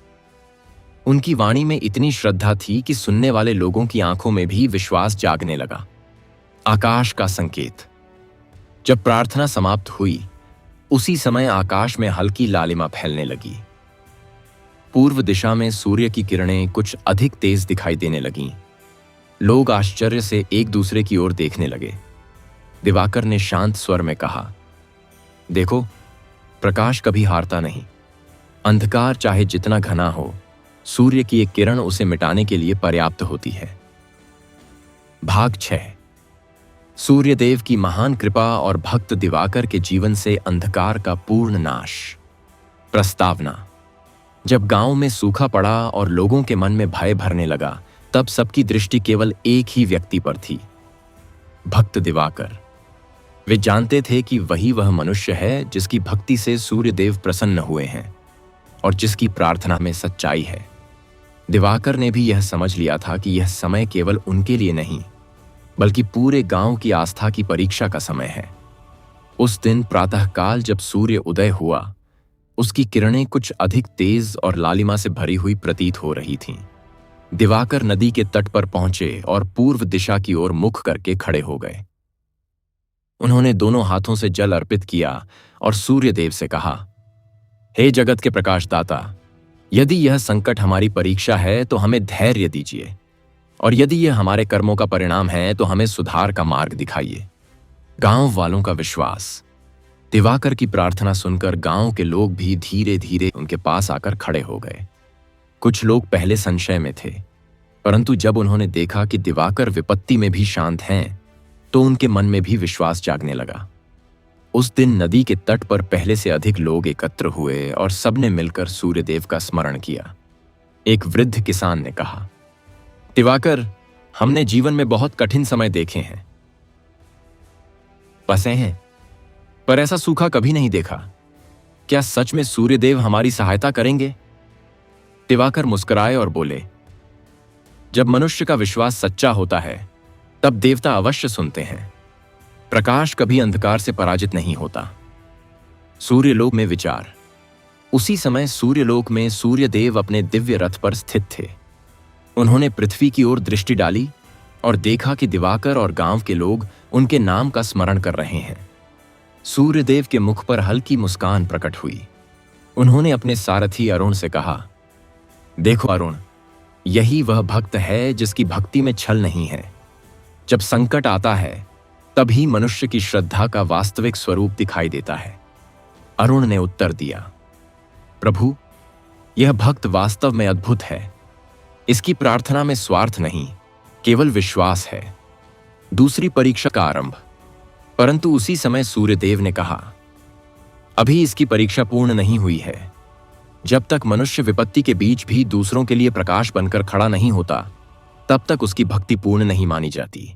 उनकी वाणी में इतनी श्रद्धा थी कि सुनने वाले लोगों की आंखों में भी विश्वास जागने लगा। आकाश का संकेत। जब प्रार्थना समाप्त हुई, उसी समय आकाश में हल्की लालिमा फैलने लगी। पूर्व दिशा में सूर्य की किरणें कुछ अधिक तेज दिखाई देने लगीं। लोग आश्चर्य से एक दूसरे की ओर देखने लगे। दिवाकर ने शांत स्वर में कहा, देखो, प्रकाश कभी हारता नहीं। अंधकार चाहे जितना घना हो, सूर्य की एक किरण उसे मिटाने के लिए पर्याप्त होती है। भाग 6। सूर्यदेव की महान कृपा और भक्त दिवाकर के जीवन से अंधकार का पूर्ण नाश। प्रस्तावना। जब गांव में सूखा पड़ा और लोगों के मन में भय भरने लगा, तब सबकी दृष्टि केवल एक ही व्यक्ति पर थी, भक्त दिवाकर। वे जानते थे कि वही वह मनुष्य है जिसकी भक्ति से सूर्यदेव प्रसन्न हुए हैं और जिसकी प्रार्थना में सच्चाई है। दिवाकर ने भी यह समझ लिया था कि यह समय केवल उनके लिए नहीं, बल्कि पूरे गांव की आस्था की परीक्षा का समय है। उस दिन प्रातःकाल जब सूर्य उदय हुआ, उसकी किरणें कुछ अधिक तेज और लालिमा से भरी हुई प्रतीत हो रही थीं। दिवाकर नदी के तट पर पहुंचे और पूर्व दिशा की ओर मुख करके खड़े हो गए। उन्होंने दोनों हाथों से जल अर्पित किया और सूर्यदेव से कहा, हे जगत के प्रकाशदाता, यदि यह संकट हमारी परीक्षा है तो हमें धैर्य दीजिए, और यदि यह हमारे कर्मों का परिणाम है तो हमें सुधार का मार्ग दिखाइए। गांव वालों का विश्वास। दिवाकर की प्रार्थना सुनकर गांव के लोग भी धीरे धीरे उनके पास आकर खड़े हो गए। कुछ लोग पहले संशय में थे, परंतु जब उन्होंने देखा कि दिवाकर विपत्ति में भी शांत हैं, तो उनके मन में भी विश्वास जागने लगा। उस दिन नदी के तट पर पहले से अधिक लोग एकत्र हुए और सबने मिलकर सूर्यदेव का स्मरण किया। एक वृद्ध किसान ने कहा, दिवाकर, हमने जीवन में बहुत कठिन समय देखे हैं, फंसे हैं, पर ऐसा सूखा कभी नहीं देखा। क्या सच में सूर्यदेव हमारी सहायता करेंगे? दिवाकर मुस्कुराए और बोले, जब मनुष्य का विश्वास सच्चा होता है, तब देवता अवश्य सुनते हैं। प्रकाश कभी अंधकार से पराजित नहीं होता। सूर्यलोक में विचार। उसी समय सूर्यलोक में सूर्यदेव अपने दिव्य रथ पर स्थित थे। उन्होंने पृथ्वी की ओर दृष्टि डाली और देखा कि दिवाकर और गांव के लोग उनके नाम का स्मरण कर रहे हैं। सूर्यदेव के मुख पर हल्की मुस्कान प्रकट हुई। उन्होंने अपने सारथी अरुण से कहा, देखो अरुण, यही वह भक्त है जिसकी भक्ति में छल नहीं है। जब संकट आता है, तभी मनुष्य की श्रद्धा का वास्तविक स्वरूप दिखाई देता है। अरुण ने उत्तर दिया, प्रभु, यह भक्त वास्तव में अद्भुत है। इसकी प्रार्थना में स्वार्थ नहीं, केवल विश्वास है। दूसरी परीक्षा का आरंभ। परंतु उसी समय सूर्यदेव ने कहा, अभी इसकी परीक्षा पूर्ण नहीं हुई है। जब तक मनुष्य विपत्ति के बीच भी दूसरों के लिए प्रकाश बनकर खड़ा नहीं होता, तब तक उसकी भक्ति पूर्ण नहीं मानी जाती।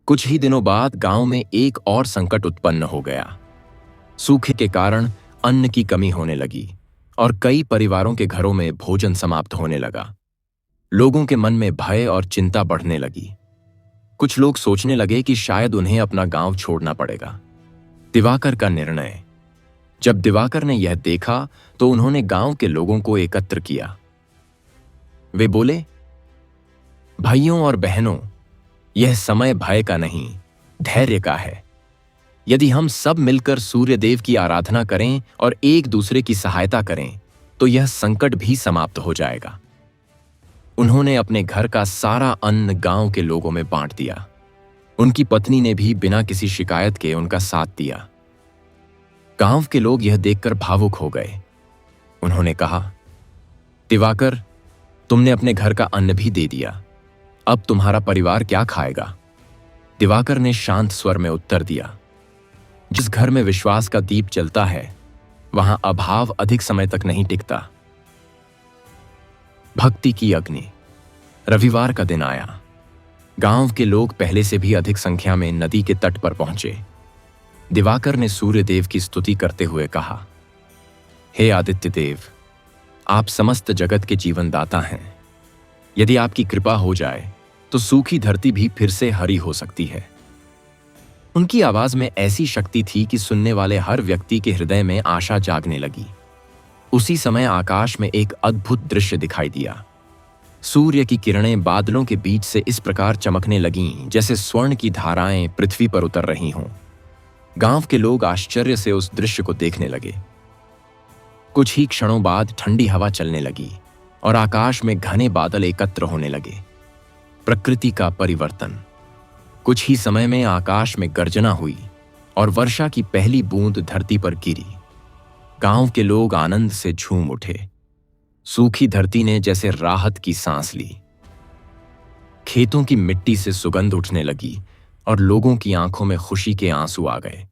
कुछ ही दिनों बाद गांव में एक और संकट उत्पन्न हो गया। सूखे के कारण अन्न की कमी होने लगी और कई परिवारों के घरों में भोजन समाप्त होने लगा। लोगों के मन में भय और चिंता बढ़ने लगी। कुछ लोग सोचने लगे कि शायद उन्हें अपना गांव छोड़ना पड़ेगा। दिवाकर का निर्णय। जब दिवाकर ने यह देखा तो उन्होंने गांव के लोगों को एकत्र किया। वे बोले, भाइयों और बहनों, यह समय भय का नहीं, धैर्य का है। यदि हम सब मिलकर सूर्यदेव की आराधना करें और एक दूसरे की सहायता करें तो यह संकट भी समाप्त हो जाएगा। उन्होंने अपने घर का सारा अन्न गांव के लोगों में बांट दिया। उनकी पत्नी ने भी बिना किसी शिकायत के उनका साथ दिया। गांव के लोग यह देखकर भावुक हो गए। उन्होंने कहा, दिवाकर, तुमने अपने घर का अन्न भी दे दिया, अब तुम्हारा परिवार क्या खाएगा? दिवाकर ने शांत स्वर में उत्तर दिया, जिस घर में विश्वास का दीप जलता है वहां अभाव अधिक समय तक नहीं टिकता। भक्ति की अग्नि। रविवार का दिन आया। गांव के लोग पहले से भी अधिक संख्या में नदी के तट पर पहुंचे। दिवाकर ने सूर्यदेव की स्तुति करते हुए कहा, हे आदित्य देव, आप समस्त जगत के जीवनदाता हैं। यदि आपकी कृपा हो जाए तो सूखी धरती भी फिर से हरी हो सकती है। उनकी आवाज में ऐसी शक्ति थी कि सुनने वाले हर व्यक्ति के हृदय में आशा जागने लगी। उसी समय आकाश में एक अद्भुत दृश्य दिखाई दिया। सूर्य की किरणें बादलों के बीच से इस प्रकार चमकने लगीं जैसे स्वर्ण की धाराएं पृथ्वी पर उतर रही हों। गांव के लोग आश्चर्य से उस दृश्य को देखने लगे। कुछ ही क्षणों बाद ठंडी हवा चलने लगी और आकाश में घने बादल एकत्र होने लगे। प्रकृति का परिवर्तन। कुछ ही समय में आकाश में गर्जना हुई और वर्षा की पहली बूंद धरती पर गिरी। गांव के लोग आनंद से झूम उठे। सूखी धरती ने जैसे राहत की सांस ली। खेतों की मिट्टी से सुगंध उठने लगी और लोगों की आंखों में खुशी के आंसू आ गए।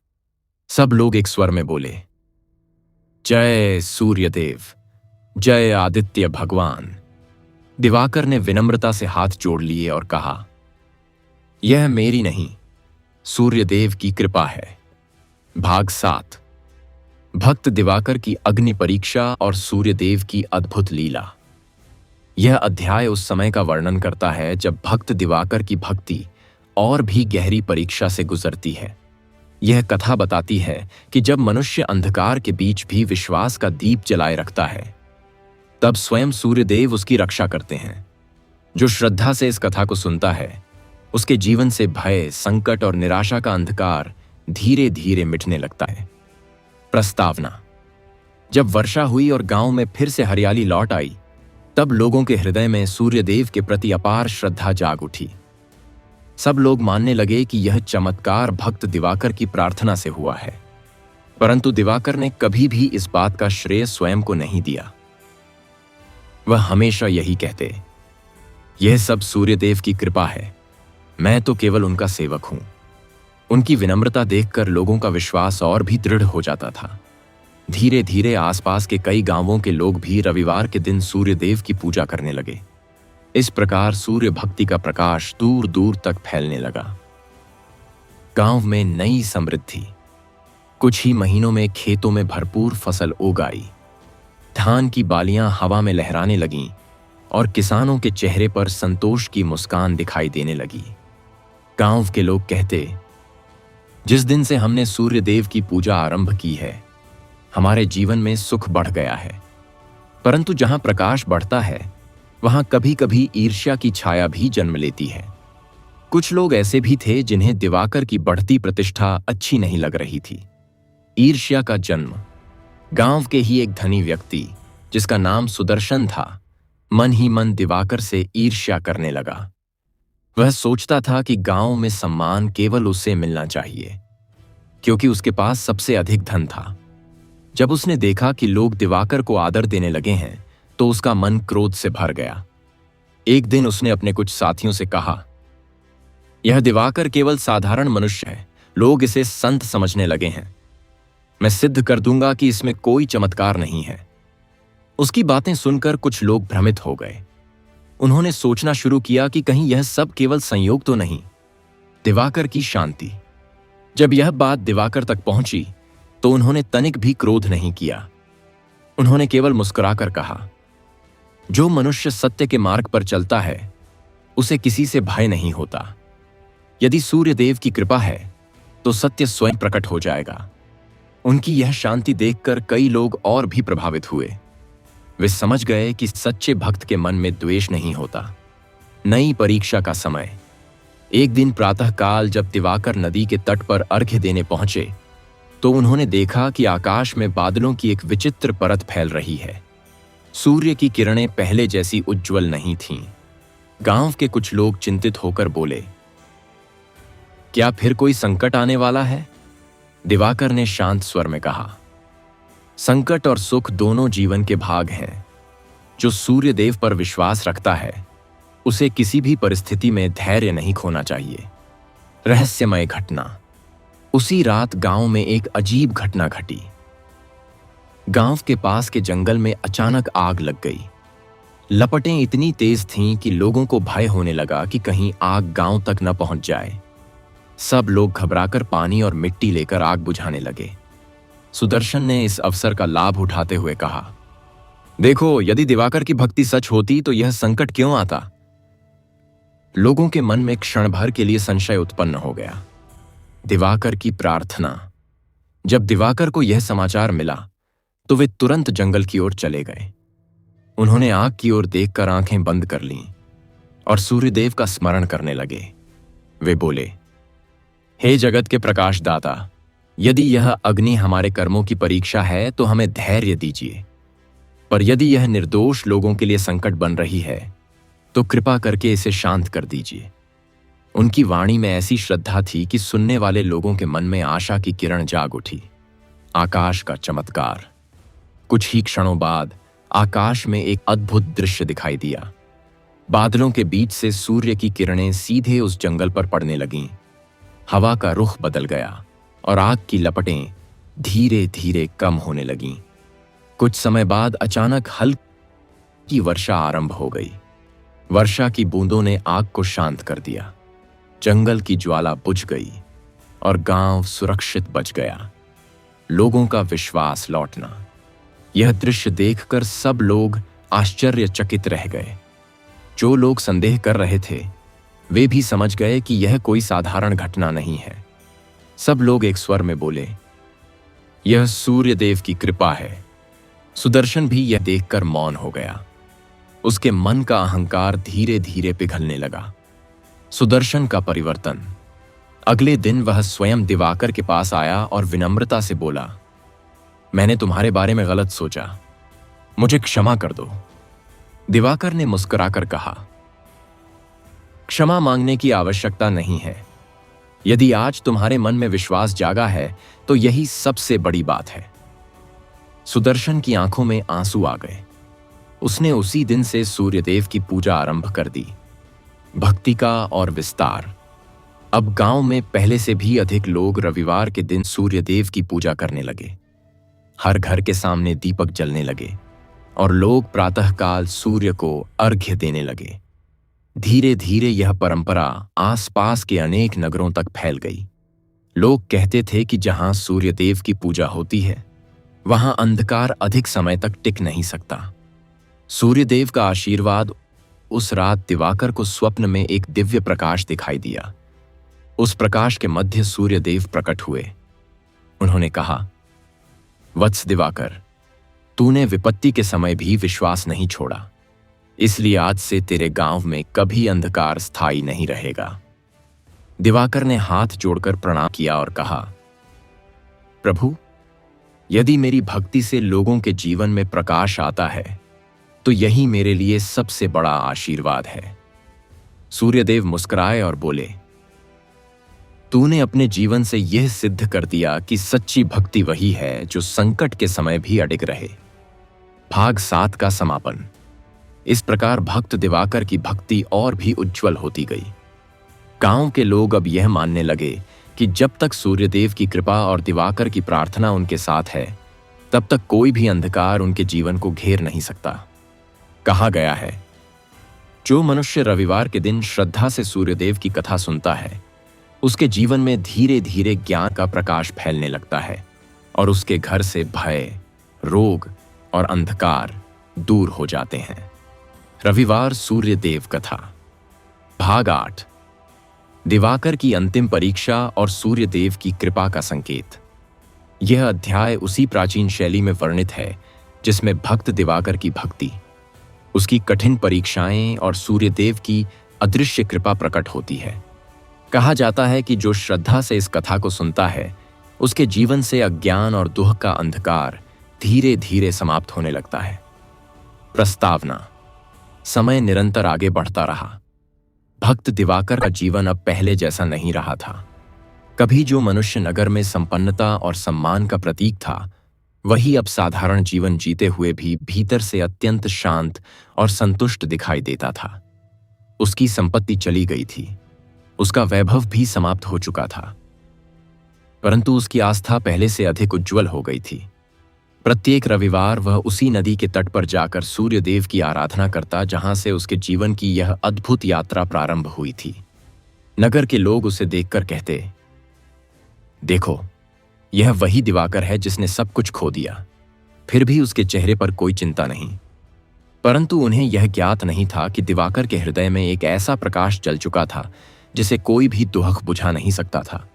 सब लोग एक स्वर में बोले, जय सूर्यदेव, जय आदित्य भगवान। दिवाकर ने विनम्रता से हाथ जोड़ लिए और कहा, यह मेरी नहीं, सूर्यदेव की कृपा है। भाग 7। भक्त दिवाकर की अग्नि परीक्षा और सूर्यदेव की अद्भुत लीला। यह अध्याय उस समय का वर्णन करता है जब भक्त दिवाकर की भक्ति और भी गहरी परीक्षा से गुजरती है। यह कथा बताती है कि जब मनुष्य अंधकार के बीच भी विश्वास का दीप जलाए रखता है, तब स्वयं सूर्यदेव उसकी रक्षा करते हैं। जो श्रद्धा से इस कथा को सुनता है, उसके जीवन से भय, संकट और निराशा का अंधकार धीरे धीरे मिटने लगता है। प्रस्तावना। जब वर्षा हुई और गांव में फिर से हरियाली लौट आई, तब लोगों के हृदय में सूर्यदेव के प्रति अपार श्रद्धा जाग उठी। सब लोग मानने लगे कि यह चमत्कार भक्त दिवाकर की प्रार्थना से हुआ है। परंतु दिवाकर ने कभी भी इस बात का श्रेय स्वयं को नहीं दिया। वह हमेशा यही कहते, यह सब सूर्यदेव की कृपा है, मैं तो केवल उनका सेवक हूं। उनकी विनम्रता देखकर लोगों का विश्वास और भी दृढ़ हो जाता था। धीरे धीरे आसपास के कई गांवों के लोग भी रविवार के दिन सूर्यदेव की पूजा करने लगे। इस प्रकार सूर्य भक्ति का प्रकाश दूर दूर तक फैलने लगा। गांव में नई समृद्धि। कुछ ही महीनों में खेतों में भरपूर फसल उग आई। धान की बालियां हवा में लहराने लगीं और किसानों के चेहरे पर संतोष की मुस्कान दिखाई देने लगी। गांव के लोग कहते, जिस दिन से हमने सूर्यदेव की पूजा आरंभ की है, हमारे जीवन में सुख बढ़ गया है। परंतु जहां प्रकाश बढ़ता है, वहां कभी कभी ईर्ष्या की छाया भी जन्म लेती है। कुछ लोग ऐसे भी थे जिन्हें दिवाकर की बढ़ती प्रतिष्ठा अच्छी नहीं लग रही थी। ईर्ष्या का जन्म। गांव के ही एक धनी व्यक्ति, जिसका नाम सुदर्शन था, मन ही मन दिवाकर से ईर्ष्या करने लगा। वह सोचता था कि गांव में सम्मान केवल उसे मिलना चाहिए, क्योंकि उसके पास सबसे अधिक धन था। जब उसने देखा कि लोग दिवाकर को आदर देने लगे हैं, तो उसका मन क्रोध से भर गया। एक दिन उसने अपने कुछ साथियों से कहा, यह दिवाकर केवल साधारण मनुष्य है, लोग इसे संत समझने लगे हैं। मैं सिद्ध कर दूंगा कि इसमें कोई चमत्कार नहीं है। उसकी बातें सुनकर कुछ लोग भ्रमित हो गए। उन्होंने सोचना शुरू किया कि कहीं यह सब केवल संयोग तो नहीं। दिवाकर की शांति। जब यह बात दिवाकर तक पहुंची, तो उन्होंने तनिक भी क्रोध नहीं किया। उन्होंने केवल मुस्कुराकर कहा, जो मनुष्य सत्य के मार्ग पर चलता है उसे किसी से भय नहीं होता। यदि सूर्य देव की कृपा है तो सत्य स्वयं प्रकट हो जाएगा। उनकी यह शांति देखकर कई लोग और भी प्रभावित हुए। वे समझ गए कि सच्चे भक्त के मन में द्वेष नहीं होता। नई परीक्षा का समय। एक दिन प्रातःकाल जब दिवाकर नदी के तट पर अर्घ्य देने पहुंचे तो उन्होंने देखा कि आकाश में बादलों की एक विचित्र परत फैल रही है। सूर्य की किरणें पहले जैसी उज्ज्वल नहीं थीं। गांव के कुछ लोग चिंतित होकर बोले, क्या फिर कोई संकट आने वाला है? दिवाकर ने शांत स्वर में कहा, संकट और सुख दोनों जीवन के भाग हैं। जो सूर्य देव पर विश्वास रखता है उसे किसी भी परिस्थिति में धैर्य नहीं खोना चाहिए। रहस्यमय घटना। उसी रात गांव में एक अजीब घटना घटी। गांव के पास के जंगल में अचानक आग लग गई। लपटें इतनी तेज थीं कि लोगों को भय होने लगा कि कहीं आग गांव तक न पहुंच जाए। सब लोग घबराकर पानी और मिट्टी लेकर आग बुझाने लगे। सुदर्शन ने इस अवसर का लाभ उठाते हुए कहा, देखो, यदि दिवाकर की भक्ति सच होती तो यह संकट क्यों आता? लोगों के मन में क्षण भर के लिए संशय उत्पन्न हो गया। दिवाकर की प्रार्थना। जब दिवाकर को यह समाचार मिला तो वे तुरंत जंगल की ओर चले गए। उन्होंने आग की ओर देखकर आंखें बंद कर लीं और सूर्यदेव का स्मरण करने लगे। वे बोले, हे जगत के प्रकाशदाता, यदि यह अग्नि हमारे कर्मों की परीक्षा है तो हमें धैर्य दीजिए, पर यदि यह निर्दोष लोगों के लिए संकट बन रही है तो कृपा करके इसे शांत कर दीजिए। उनकी वाणी में ऐसी श्रद्धा थी कि सुनने वाले लोगों के मन में आशा की किरण जाग उठी। आकाश का चमत्कार। कुछ ही क्षणों बाद आकाश में एक अद्भुत दृश्य दिखाई दिया। बादलों के बीच से सूर्य की किरणें सीधे उस जंगल पर पड़ने लगीं। हवा का रुख बदल गया और आग की लपटें धीरे धीरे कम होने लगीं। कुछ समय बाद अचानक हल्की वर्षा आरंभ हो गई। वर्षा की बूंदों ने आग को शांत कर दिया। जंगल की ज्वाला बुझ गई और गांव सुरक्षित बच गया। लोगों का विश्वास लौटना। यह दृश्य देखकर सब लोग आश्चर्यचकित रह गए। जो लोग संदेह कर रहे थे वे भी समझ गए कि यह कोई साधारण घटना नहीं है। सब लोग एक स्वर में बोले, यह सूर्यदेव की कृपा है। सुदर्शन भी यह देखकर मौन हो गया। उसके मन का अहंकार धीरे धीरे पिघलने लगा। सुदर्शन का परिवर्तन। अगले दिन वह स्वयं दिवाकर के पास आया और विनम्रता से बोला, मैंने तुम्हारे बारे में गलत सोचा, मुझे क्षमा कर दो। दिवाकर ने मुस्कुराकर कहा, क्षमा मांगने की आवश्यकता नहीं है। यदि आज तुम्हारे मन में विश्वास जागा है तो यही सबसे बड़ी बात है। सुदर्शन की आंखों में आंसू आ गए। उसने उसी दिन से सूर्यदेव की पूजा आरंभ कर दी। भक्ति का और विस्तार। अब गांव में पहले से भी अधिक लोग रविवार के दिन सूर्यदेव की पूजा करने लगे। हर घर के सामने दीपक जलने लगे और लोग प्रातःकाल सूर्य को अर्घ्य देने लगे। धीरे धीरे यह परंपरा आसपास के अनेक नगरों तक फैल गई। लोग कहते थे कि जहां सूर्यदेव की पूजा होती है वहां अंधकार अधिक समय तक टिक नहीं सकता। सूर्यदेव का आशीर्वाद। उस रात दिवाकर को स्वप्न में एक दिव्य प्रकाश दिखाई दिया। उस प्रकाश के मध्य सूर्यदेव प्रकट हुए। उन्होंने कहा, वत्स दिवाकर, तूने विपत्ति के समय भी विश्वास नहीं छोड़ा, इसलिए आज से तेरे गांव में कभी अंधकार स्थायी नहीं रहेगा। दिवाकर ने हाथ जोड़कर प्रणाम किया और कहा, प्रभु, यदि मेरी भक्ति से लोगों के जीवन में प्रकाश आता है तो यही मेरे लिए सबसे बड़ा आशीर्वाद है। सूर्यदेव मुस्कुराए और बोले, तूने अपने जीवन से यह सिद्ध कर दिया कि सच्ची भक्ति वही है जो संकट के समय भी अडिग रहे। भाग 7 का समापन। इस प्रकार भक्त दिवाकर की भक्ति और भी उज्जवल होती गई। गांव के लोग अब यह मानने लगे कि जब तक सूर्यदेव की कृपा और दिवाकर की प्रार्थना उनके साथ है तब तक कोई भी अंधकार उनके जीवन को घेर नहीं सकता। कहा गया है, जो मनुष्य रविवार के दिन श्रद्धा से सूर्यदेव की कथा सुनता है उसके जीवन में धीरे धीरे ज्ञान का प्रकाश फैलने लगता है और उसके घर से भय, रोग और अंधकार दूर हो जाते हैं। रविवार सूर्य देव कथा भाग 8। दिवाकर की अंतिम परीक्षा और सूर्य देव की कृपा का संकेत। यह अध्याय उसी प्राचीन शैली में वर्णित है जिसमें भक्त दिवाकर की भक्ति, उसकी कठिन परीक्षाएं और सूर्यदेव की अदृश्य कृपा प्रकट होती है। कहा जाता है कि जो श्रद्धा से इस कथा को सुनता है उसके जीवन से अज्ञान और दुख का अंधकार धीरे धीरे समाप्त होने लगता है। प्रस्तावना। समय निरंतर आगे बढ़ता रहा। भक्त दिवाकर का जीवन अब पहले जैसा नहीं रहा था। कभी जो मनुष्य नगर में संपन्नता और सम्मान का प्रतीक था, वही अब साधारण जीवन जीते हुए भी भीतर से अत्यंत शांत और संतुष्ट दिखाई देता था। उसकी संपत्ति चली गई थी, उसका वैभव भी समाप्त हो चुका था, परंतु उसकी आस्था पहले से अधिक उज्जवल हो गई थी। प्रत्येक रविवार वह उसी नदी के तट पर जाकर सूर्यदेव की आराधना करता जहां से उसके जीवन की यह अद्भुत यात्रा प्रारंभ हुई थी। नगर के लोग उसे देखकर कहते, देखो, यह वही दिवाकर है जिसने सब कुछ खो दिया, फिर भी उसके चेहरे पर कोई चिंता नहीं। परंतु उन्हें यह ज्ञात नहीं था कि दिवाकर के हृदय में एक ऐसा प्रकाश जल चुका था जिसे कोई भी दुख बुझा नहीं सकता था।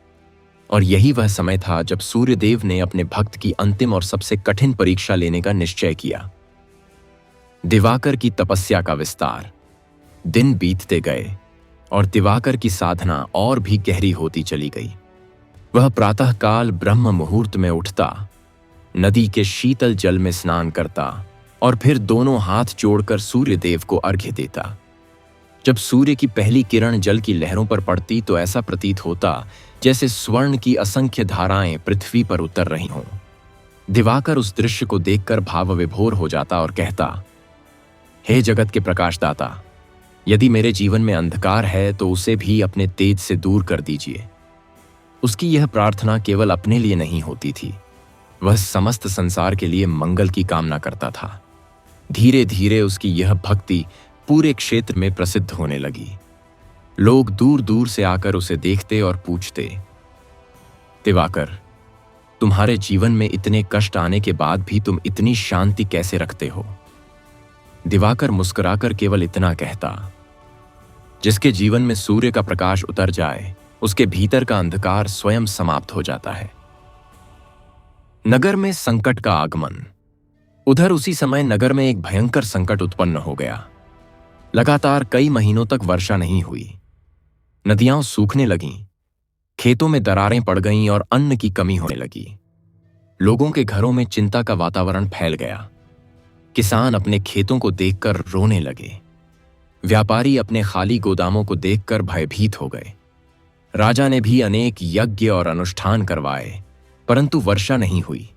और यही वह समय था जब सूर्यदेव ने अपने भक्त की अंतिम और सबसे कठिन परीक्षा लेने का निश्चय किया। दिवाकर की तपस्या का विस्तार। दिन बीतते गए और दिवाकर की साधना और भी गहरी होती चली गई। वह प्रातःकाल ब्रह्म मुहूर्त में उठता, नदी के शीतल जल में स्नान करता और फिर दोनों हाथ जोड़कर सूर्यदेव को अर्घ्य देता। जब सूर्य की पहली किरण जल की लहरों पर पड़ती तो ऐसा प्रतीत होता जैसे स्वर्ण की असंख्य धाराएं पृथ्वी पर उतर रही हों। दिवाकर उस दृश्य को देखकर भाव विभोर हो जाता और कहता, हे जगत के प्रकाशदाता, यदि मेरे जीवन में अंधकार है तो उसे भी अपने तेज से दूर कर दीजिए। उसकी यह प्रार्थना केवल अपने लिए नहीं होती थी, वह समस्त संसार के लिए मंगल की कामना करता था। धीरे धीरे उसकी यह भक्ति पूरे क्षेत्र में प्रसिद्ध होने लगी। लोग दूर दूर से आकर उसे देखते और पूछते, दिवाकर, तुम्हारे जीवन में इतने कष्ट आने के बाद भी तुम इतनी शांति कैसे रखते हो? दिवाकर मुस्कुराकर केवल इतना कहता, जिसके जीवन में सूर्य का प्रकाश उतर जाए उसके भीतर का अंधकार स्वयं समाप्त हो जाता है। नगर में संकट का आगमन। उधर उसी समय नगर में एक भयंकर संकट उत्पन्न हो गया। लगातार कई महीनों तक वर्षा नहीं हुई। नदियां सूखने लगीं, खेतों में दरारें पड़ गईं और अन्न की कमी होने लगी। लोगों के घरों में चिंता का वातावरण फैल गया। किसान अपने खेतों को देखकर रोने लगे। व्यापारी अपने खाली गोदामों को देखकर भयभीत हो गए। राजा ने भी अनेक यज्ञ और अनुष्ठान करवाए, परंतु वर्षा नहीं हुई।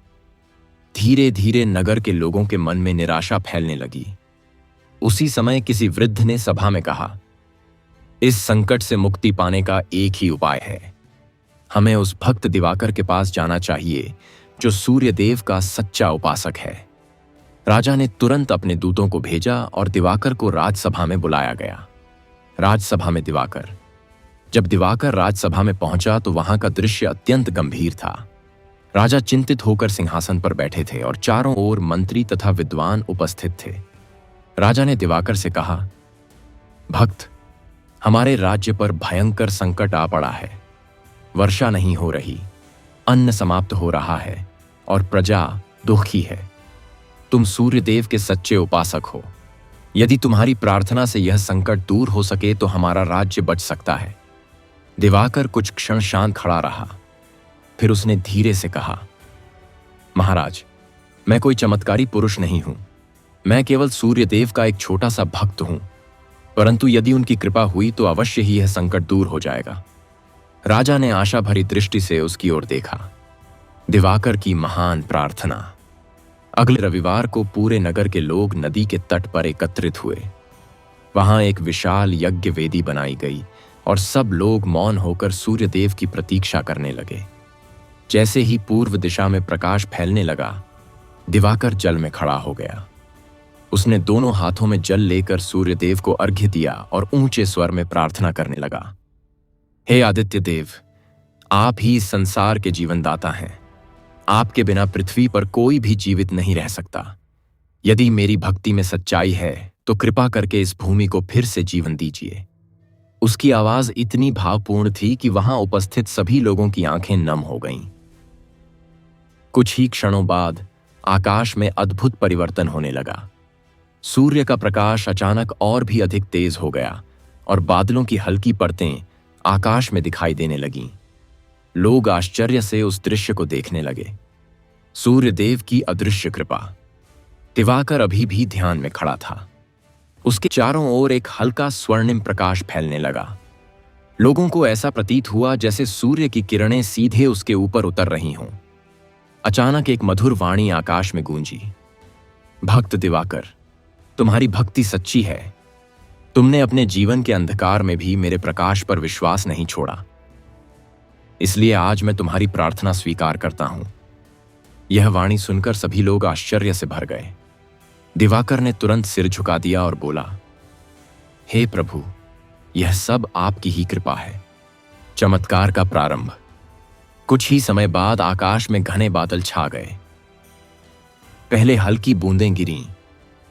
धीरे धीरे नगर के लोगों के मन में निराशा फैलने लगी। उसी समय किसी वृद्ध ने सभा में कहा, इस संकट से मुक्ति पाने का एक ही उपाय है। हमें उस भक्त दिवाकर के पास जाना चाहिए जो सूर्यदेव का सच्चा उपासक है। राजा ने तुरंत अपने दूतों को भेजा और दिवाकर को राजसभा में बुलाया गया। राजसभा में दिवाकर। जब दिवाकर राजसभा में पहुंचा तो वहां का दृश्य अत्यंत गंभीर था। राजा चिंतित होकर सिंहासन पर बैठे थे और चारों ओर मंत्री तथा विद्वान उपस्थित थे। राजा ने दिवाकर से कहा, भक्त, हमारे राज्य पर भयंकर संकट आ पड़ा है। वर्षा नहीं हो रही, अन्न समाप्त हो रहा है और प्रजा दुखी है। तुम सूर्यदेव के सच्चे उपासक हो। यदि तुम्हारी प्रार्थना से यह संकट दूर हो सके तो हमारा राज्य बच सकता है। दिवाकर कुछ क्षण शांत खड़ा रहा, फिर उसने धीरे से कहा, महाराज, मैं कोई चमत्कारी पुरुष नहीं हूं। मैं केवल सूर्यदेव का एक छोटा सा भक्त हूं, परंतु यदि उनकी कृपा हुई तो अवश्य ही यह संकट दूर हो जाएगा। राजा ने आशा भरी दृष्टि से उसकी ओर देखा। दिवाकर की महान प्रार्थना। अगले रविवार को पूरे नगर के लोग नदी के तट पर एकत्रित हुए। वहां एक विशाल यज्ञ वेदी बनाई गई और सब लोग मौन होकर सूर्यदेव की प्रतीक्षा करने लगे। जैसे ही पूर्व दिशा में प्रकाश फैलने लगा, दिवाकर जल में खड़ा हो गया। उसने दोनों हाथों में जल लेकर सूर्यदेव को अर्घ्य दिया और ऊंचे स्वर में प्रार्थना करने लगा, हे आदित्य देव, आप ही इस संसार के जीवनदाता हैं। आपके बिना पृथ्वी पर कोई भी जीवित नहीं रह सकता। यदि मेरी भक्ति में सच्चाई है तो कृपा करके इस भूमि को फिर से जीवन दीजिए। उसकी आवाज इतनी भावपूर्ण थी कि वहां उपस्थित सभी लोगों की आंखें नम हो गईं। कुछ ही क्षणों बाद आकाश में अद्भुत परिवर्तन होने लगा। सूर्य का प्रकाश अचानक और भी अधिक तेज हो गया और बादलों की हल्की परतें आकाश में दिखाई देने लगीं। लोग आश्चर्य से उस दृश्य को देखने लगे। सूर्यदेव की अदृश्य कृपा। दिवाकर अभी भी ध्यान में खड़ा था। उसके चारों ओर एक हल्का स्वर्णिम प्रकाश फैलने लगा। लोगों को ऐसा प्रतीत हुआ जैसे सूर्य की किरणें सीधे उसके ऊपर उतर रही हों। अचानक एक मधुर वाणी आकाश में गूंजी। भक्त दिवाकर, तुम्हारी भक्ति सच्ची है। तुमने अपने जीवन के अंधकार में भी मेरे प्रकाश पर विश्वास नहीं छोड़ा, इसलिए आज मैं तुम्हारी प्रार्थना स्वीकार करता हूं। यह वाणी सुनकर सभी लोग आश्चर्य से भर गए। दिवाकर ने तुरंत सिर झुका दिया और बोला, हे प्रभु, यह सब आपकी ही कृपा है। चमत्कार का प्रारंभ। कुछ ही समय बाद आकाश में घने बादल छा गए। पहले हल्की बूंदें गिरीं,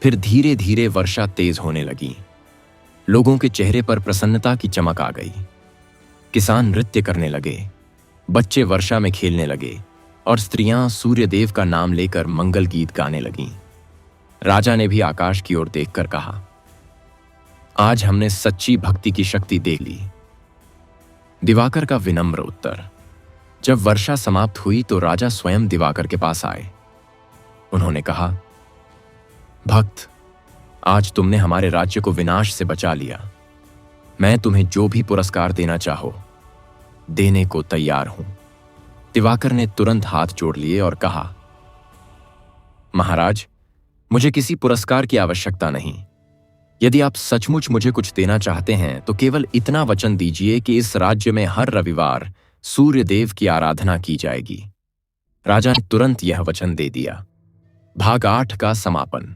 फिर धीरे धीरे वर्षा तेज होने लगी। लोगों के चेहरे पर प्रसन्नता की चमक आ गई। किसान नृत्य करने लगे, बच्चे वर्षा में खेलने लगे और स्त्रियां सूर्यदेव का नाम लेकर मंगल गीत गाने लगीं। राजा ने भी आकाश की ओर देखकर कहा, आज हमने सच्ची भक्ति की शक्ति देख ली। दिवाकर का विनम्र उत्तर। जब वर्षा समाप्त हुई तो राजा स्वयं दिवाकर के पास आए। उन्होंने कहा, भक्त, आज तुमने हमारे राज्य को विनाश से बचा लिया। मैं तुम्हें जो भी पुरस्कार देना चाहो, देने को तैयार हूं। दिवाकर ने तुरंत हाथ जोड़ लिए और कहा, महाराज, मुझे किसी पुरस्कार की आवश्यकता नहीं। यदि आप सचमुच मुझे कुछ देना चाहते हैं तो केवल इतना वचन दीजिए कि इस राज्य में हर रविवार सूर्यदेव की आराधना की जाएगी। राजा ने तुरंत यह वचन दे दिया। भाग 8 का समापन।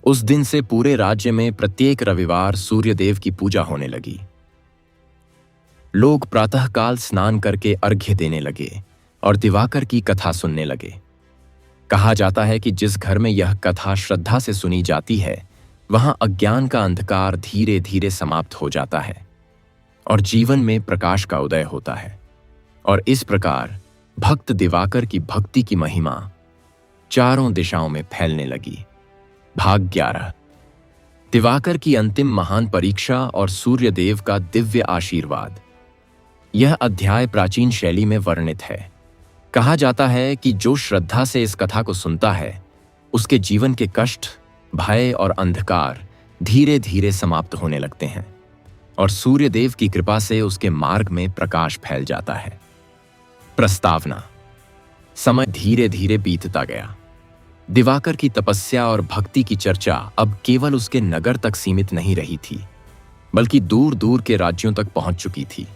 उस दिन से पूरे राज्य में प्रत्येक रविवार सूर्यदेव की पूजा होने लगी। लोग प्रातःकाल स्नान करके अर्घ्य देने लगे और दिवाकर की कथा सुनने लगे। कहा जाता है कि जिस घर में यह कथा श्रद्धा से सुनी जाती है, वहां अज्ञान का अंधकार धीरे धीरे समाप्त हो जाता है और जीवन में प्रकाश का उदय होता है। और इस प्रकार भक्त दिवाकर की भक्ति की महिमा चारों दिशाओं में फैलने लगी। भाग 11। दिवाकर की अंतिम महान परीक्षा और सूर्यदेव का दिव्य आशीर्वाद। यह अध्याय प्राचीन शैली में वर्णित है। कहा जाता है कि जो श्रद्धा से इस कथा को सुनता है, उसके जीवन के कष्ट, भय और अंधकार धीरे धीरे समाप्त होने लगते हैं और सूर्यदेव की कृपा से उसके मार्ग में प्रकाश फैल जाता है। प्रस्तावना। समय धीरे धीरे बीतता गया। दिवाकर की तपस्या और भक्ति की चर्चा अब केवल उसके नगर तक सीमित नहीं रही थी, बल्कि दूर दूर के राज्यों तक पहुंच चुकी थी।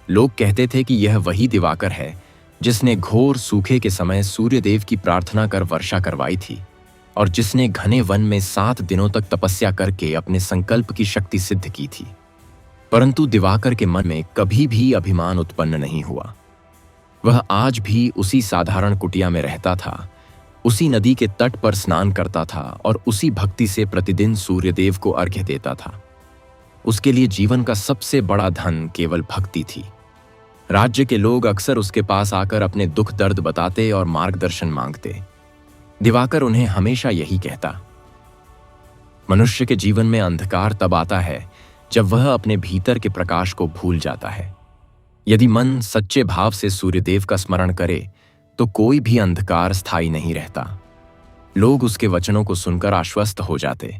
लोग कहते थे कि यह वही दिवाकर है जिसने घोर सूखे के समय सूर्यदेव की प्रार्थना कर वर्षा करवाई थी और जिसने घने वन में 7 दिनों तक तपस्या करके अपने संकल्प की शक्ति सिद्ध की थी। परंतु दिवाकर के मन में कभी भी अभिमान उत्पन्न नहीं हुआ। वह आज भी उसी साधारण कुटिया में रहता था, उसी नदी के तट पर स्नान करता था और उसी भक्ति से प्रतिदिन सूर्यदेव को अर्घ्य देता था। उसके लिए जीवन का सबसे बड़ा धन केवल भक्ति थी। राज्य के लोग अक्सर उसके पास आकर अपने दुख दर्द बताते और मार्गदर्शन मांगते। दिवाकर उन्हें हमेशा यही कहता, मनुष्य के जीवन में अंधकार तब आता है जब वह अपने भीतर के प्रकाश को भूल जाता है। यदि मन सच्चे भाव से सूर्यदेव का स्मरण करे तो कोई भी अंधकार स्थायी नहीं रहता। लोग उसके वचनों को सुनकर आश्वस्त हो जाते,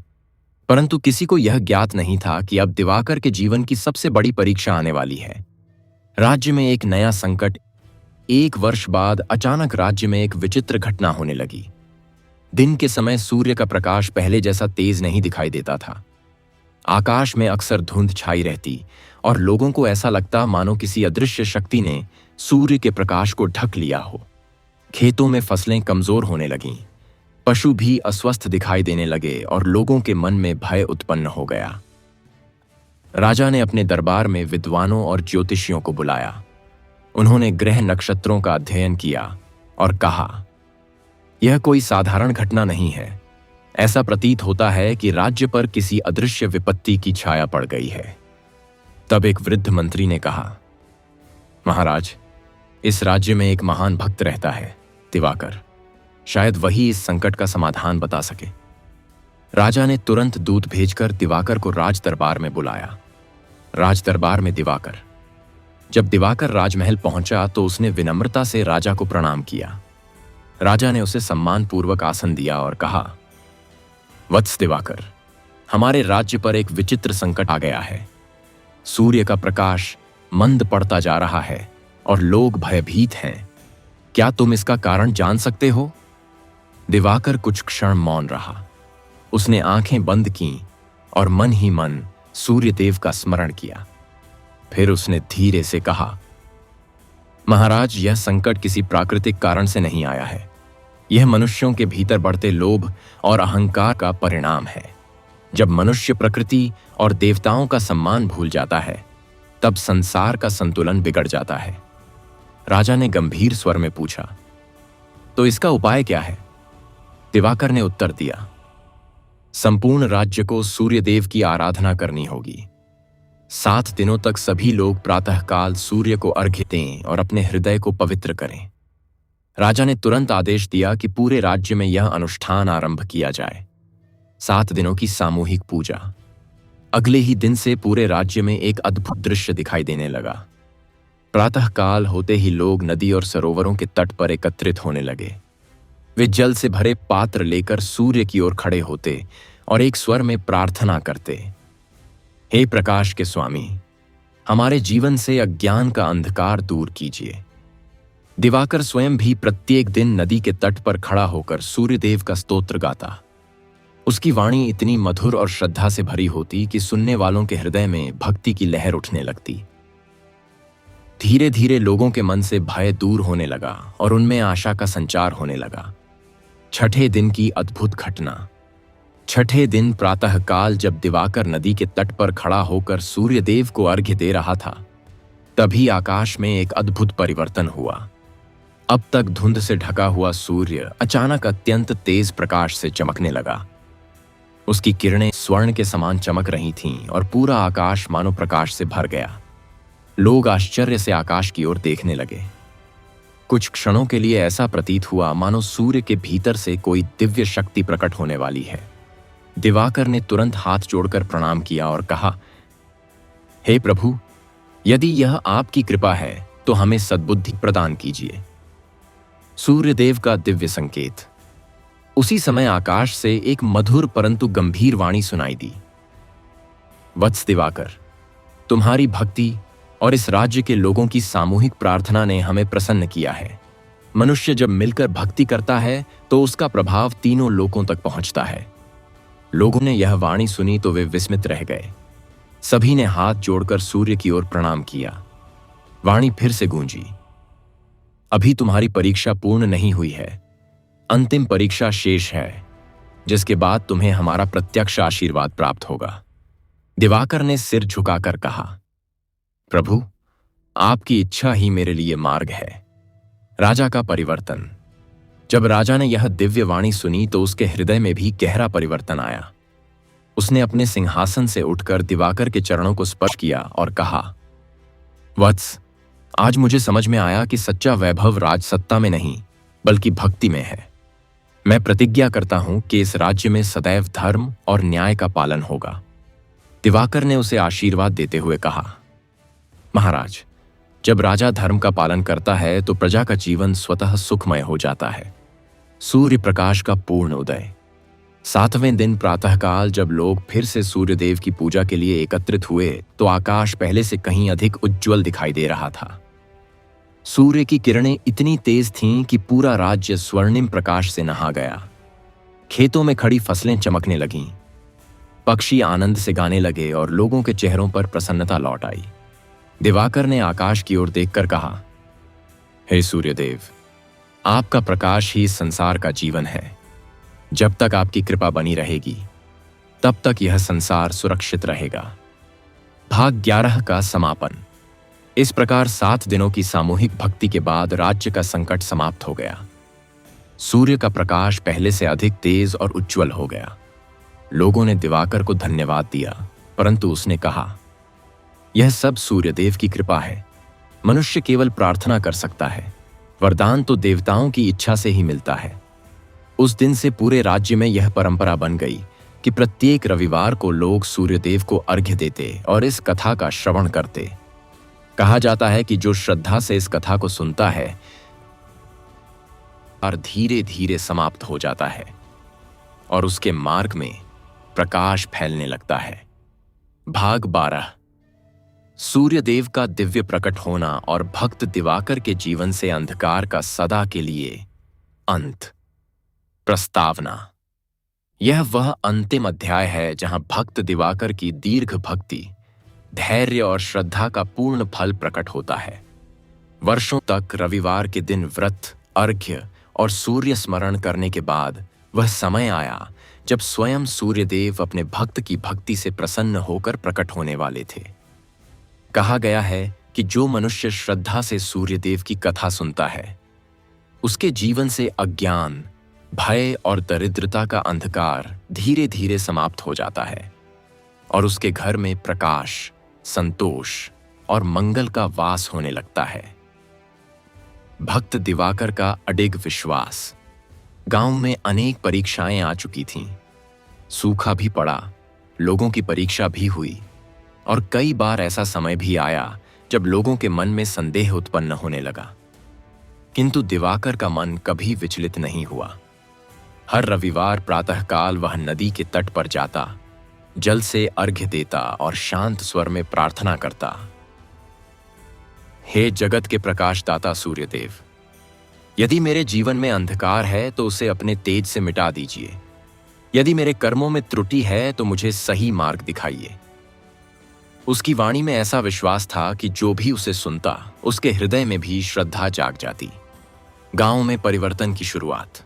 परंतु किसी को यह ज्ञात नहीं था कि अब दिवाकर के जीवन की सबसे बड़ी परीक्षा आने वाली है। राज्य में एक नया संकट। 1 वर्ष बाद अचानक राज्य में एक विचित्र घटना होने लगी। दिन के समय सूर्य का प्रकाश पहले जैसा तेज नहीं दिखाई देता था। आकाश में अक्सर धुंध छाई रहती और लोगों को ऐसा लगता मानो किसी अदृश्य शक्ति ने सूर्य के प्रकाश को ढक लिया हो। खेतों में फसलें कमजोर होने लगीं, पशु भी अस्वस्थ दिखाई देने लगे और लोगों के मन में भय उत्पन्न हो गया। राजा ने अपने दरबार में विद्वानों और ज्योतिषियों को बुलाया। उन्होंने ग्रह नक्षत्रों का अध्ययन किया और कहा, यह कोई साधारण घटना नहीं है। ऐसा प्रतीत होता है कि राज्य पर किसी अदृश्य विपत्ति की छाया पड़ गई है। तब एक वृद्ध मंत्री ने कहा, महाराज, इस राज्य में एक महान भक्त रहता है, दिवाकर। शायद वही इस संकट का समाधान बता सके। राजा ने तुरंत दूत भेजकर दिवाकर को राज दरबार में बुलाया। राज दरबार में दिवाकर। जब दिवाकर राजमहल पहुंचा तो उसने विनम्रता से राजा को प्रणाम किया। राजा ने उसे सम्मानपूर्वक आसन दिया और कहा, वत्स दिवाकर, हमारे राज्य पर एक विचित्र संकट आ गया है। सूर्य का प्रकाश मंद पड़ता जा रहा है और लोग भयभीत हैं। क्या तुम इसका कारण जान सकते हो? दिवाकर कुछ क्षण मौन रहा। उसने आंखें बंद कीं और मन ही मन सूर्यदेव का स्मरण किया। फिर उसने धीरे से कहा, महाराज, यह संकट किसी प्राकृतिक कारण से नहीं आया है। यह मनुष्यों के भीतर बढ़ते लोभ और अहंकार का परिणाम है। जब मनुष्य प्रकृति और देवताओं का सम्मान भूल जाता है, तब संसार का संतुलन बिगड़ जाता है। राजा ने गंभीर स्वर में पूछा, तो इसका उपाय क्या है? दिवाकर ने उत्तर दिया, संपूर्ण राज्य को सूर्यदेव की आराधना करनी होगी। 7 दिनों तक सभी लोग प्रातःकाल सूर्य को अर्घ्य दें और अपने हृदय को पवित्र करें। राजा ने तुरंत आदेश दिया कि पूरे राज्य में यह अनुष्ठान आरंभ किया जाए। 7 दिनों की सामूहिक पूजा। अगले ही दिन से पूरे राज्य में एक अद्भुत दृश्य दिखाई देने लगा। प्रातःकाल होते ही लोग नदी और सरोवरों के तट पर एकत्रित होने लगे। वे जल से भरे पात्र लेकर सूर्य की ओर खड़े होते और एक स्वर में प्रार्थना करते, हे प्रकाश के स्वामी, हमारे जीवन से अज्ञान का अंधकार दूर कीजिए। दिवाकर स्वयं भी प्रत्येक दिन नदी के तट पर खड़ा होकर सूर्यदेव का स्तोत्र गाता। उसकी वाणी इतनी मधुर और श्रद्धा से भरी होती कि सुनने वालों के हृदय में भक्ति की लहर उठने लगती। धीरे धीरे लोगों के मन से भय दूर होने लगा और उनमें आशा का संचार होने लगा। छठे दिन की अद्भुत घटना। छठे दिन प्रातःकाल जब दिवाकर नदी के तट पर खड़ा होकर सूर्यदेव को अर्घ्य दे रहा था, तभी आकाश में एक अद्भुत परिवर्तन हुआ। अब तक धुंध से ढका हुआ सूर्य अचानक अत्यंत तेज प्रकाश से चमकने लगा। उसकी किरणें स्वर्ण के समान चमक रही थीं और पूरा आकाश मानो प्रकाश से भर गया। लोग आश्चर्य से आकाश की ओर देखने लगे। कुछ क्षणों के लिए ऐसा प्रतीत हुआ मानो सूर्य के भीतर से कोई दिव्य शक्ति प्रकट होने वाली है। दिवाकर ने तुरंत हाथ जोड़कर प्रणाम किया और कहा, हे प्रभु, यदि यह आपकी कृपा है तो हमें सद्बुद्धि प्रदान कीजिए। सूर्यदेव का दिव्य संकेत। उसी समय आकाश से एक मधुर परंतु गंभीर वाणी सुनाई दी, वत्स दिवाकर, तुम्हारी भक्ति और इस राज्य के लोगों की सामूहिक प्रार्थना ने हमें प्रसन्न किया है। मनुष्य जब मिलकर भक्ति करता है तो उसका प्रभाव तीनों लोकों तक पहुंचता है। लोगों ने यह वाणी सुनी तो वे विस्मित रह गए। सभी ने हाथ जोड़कर सूर्य की ओर प्रणाम किया। वाणी फिर से गूंजी, अभी तुम्हारी परीक्षा पूर्ण नहीं हुई है। अंतिम परीक्षा शेष है, जिसके बाद तुम्हें हमारा प्रत्यक्ष आशीर्वाद प्राप्त होगा। दिवाकर ने सिर झुकाकर कहा, प्रभु, आपकी इच्छा ही मेरे लिए मार्ग है। राजा का परिवर्तन। जब राजा ने यह दिव्य वाणी सुनी तो उसके हृदय में भी गहरा परिवर्तन आया। उसने अपने सिंहासन से उठकर दिवाकर के चरणों को स्पर्श किया और कहा, वत्स, आज मुझे समझ में आया कि सच्चा वैभव राजसत्ता में नहीं बल्कि भक्ति में है। मैं प्रतिज्ञा करता हूं कि इस राज्य में सदैव धर्म और न्याय का पालन होगा। दिवाकर ने उसे आशीर्वाद देते हुए कहा, महाराज, जब राजा धर्म का पालन करता है तो प्रजा का जीवन स्वतः सुखमय हो जाता है। सूर्य प्रकाश का पूर्ण उदय। 7वें दिन प्रातःकाल जब लोग फिर से सूर्यदेव की पूजा के लिए एकत्रित हुए तो आकाश पहले से कहीं अधिक उज्ज्वल दिखाई दे रहा था। सूर्य की किरणें इतनी तेज थीं कि पूरा राज्य स्वर्णिम प्रकाश से नहा गया। खेतों में खड़ी फसलें चमकने लगीं। पक्षी आनंद से गाने लगे और लोगों के चेहरों पर प्रसन्नता लौट आई। दिवाकर ने आकाश की ओर देखकर कहा, हे सूर्यदेव, आपका प्रकाश ही इस संसार का जीवन है। जब तक आपकी कृपा बनी रहेगी तब तक यह संसार सुरक्षित रहेगा। भाग 11 का समापन। इस प्रकार 7 दिनों की सामूहिक भक्ति के बाद राज्य का संकट समाप्त हो गया। सूर्य का प्रकाश पहले से अधिक तेज और उज्जवल हो गया। लोगों ने दिवाकर को धन्यवाद दिया, परंतु उसने कहा, यह सब सूर्यदेव की कृपा है। मनुष्य केवल प्रार्थना कर सकता है, वरदान तो देवताओं की इच्छा से ही मिलता है। उस दिन से पूरे राज्य में यह परंपरा बन गई कि प्रत्येक रविवार को लोग सूर्यदेव को अर्घ्य देते और इस कथा का श्रवण करते। कहा जाता है कि जो श्रद्धा से इस कथा को सुनता है और धीरे धीरे समाप्त हो जाता है और उसके मार्ग में प्रकाश फैलने लगता है। भाग 12। सूर्यदेव का दिव्य प्रकट होना और भक्त दिवाकर के जीवन से अंधकार का सदा के लिए अंत। प्रस्तावना। यह वह अंतिम अध्याय है जहां भक्त दिवाकर की दीर्घ भक्ति, धैर्य और श्रद्धा का पूर्ण फल प्रकट होता है। वर्षों तक रविवार के दिन व्रत, अर्घ्य और सूर्य स्मरण करने के बाद वह समय आया जब स्वयं सूर्यदेव अपने भक्त की भक्ति से प्रसन्न होकर प्रकट होने वाले थे। कहा गया है कि जो मनुष्य श्रद्धा से सूर्यदेव की कथा सुनता है, उसके जीवन से अज्ञान, भय और दरिद्रता का अंधकार धीरे धीरे समाप्त हो जाता है और उसके घर में प्रकाश, संतोष और मंगल का वास होने लगता है। भक्त दिवाकर का अडिग विश्वास। गांव में अनेक परीक्षाएं आ चुकी थीं। सूखा भी पड़ा, लोगों की परीक्षा भी हुई और कई बार ऐसा समय भी आया जब लोगों के मन में संदेह उत्पन्न होने लगा। किंतु दिवाकर का मन कभी विचलित नहीं हुआ। हर रविवार प्रातःकाल वह नदी के तट पर जाता, जल से अर्घ्य देता और शांत स्वर में प्रार्थना करता। हे जगत के प्रकाशदाता सूर्यदेव, यदि मेरे जीवन में अंधकार है तो उसे अपने तेज से मिटा दीजिए। यदि मेरे कर्मों में त्रुटि है तो मुझे सही मार्ग दिखाइए। उसकी वाणी में ऐसा विश्वास था कि जो भी उसे सुनता, उसके हृदय में भी श्रद्धा जाग जाती। गांव में परिवर्तन की शुरुआत।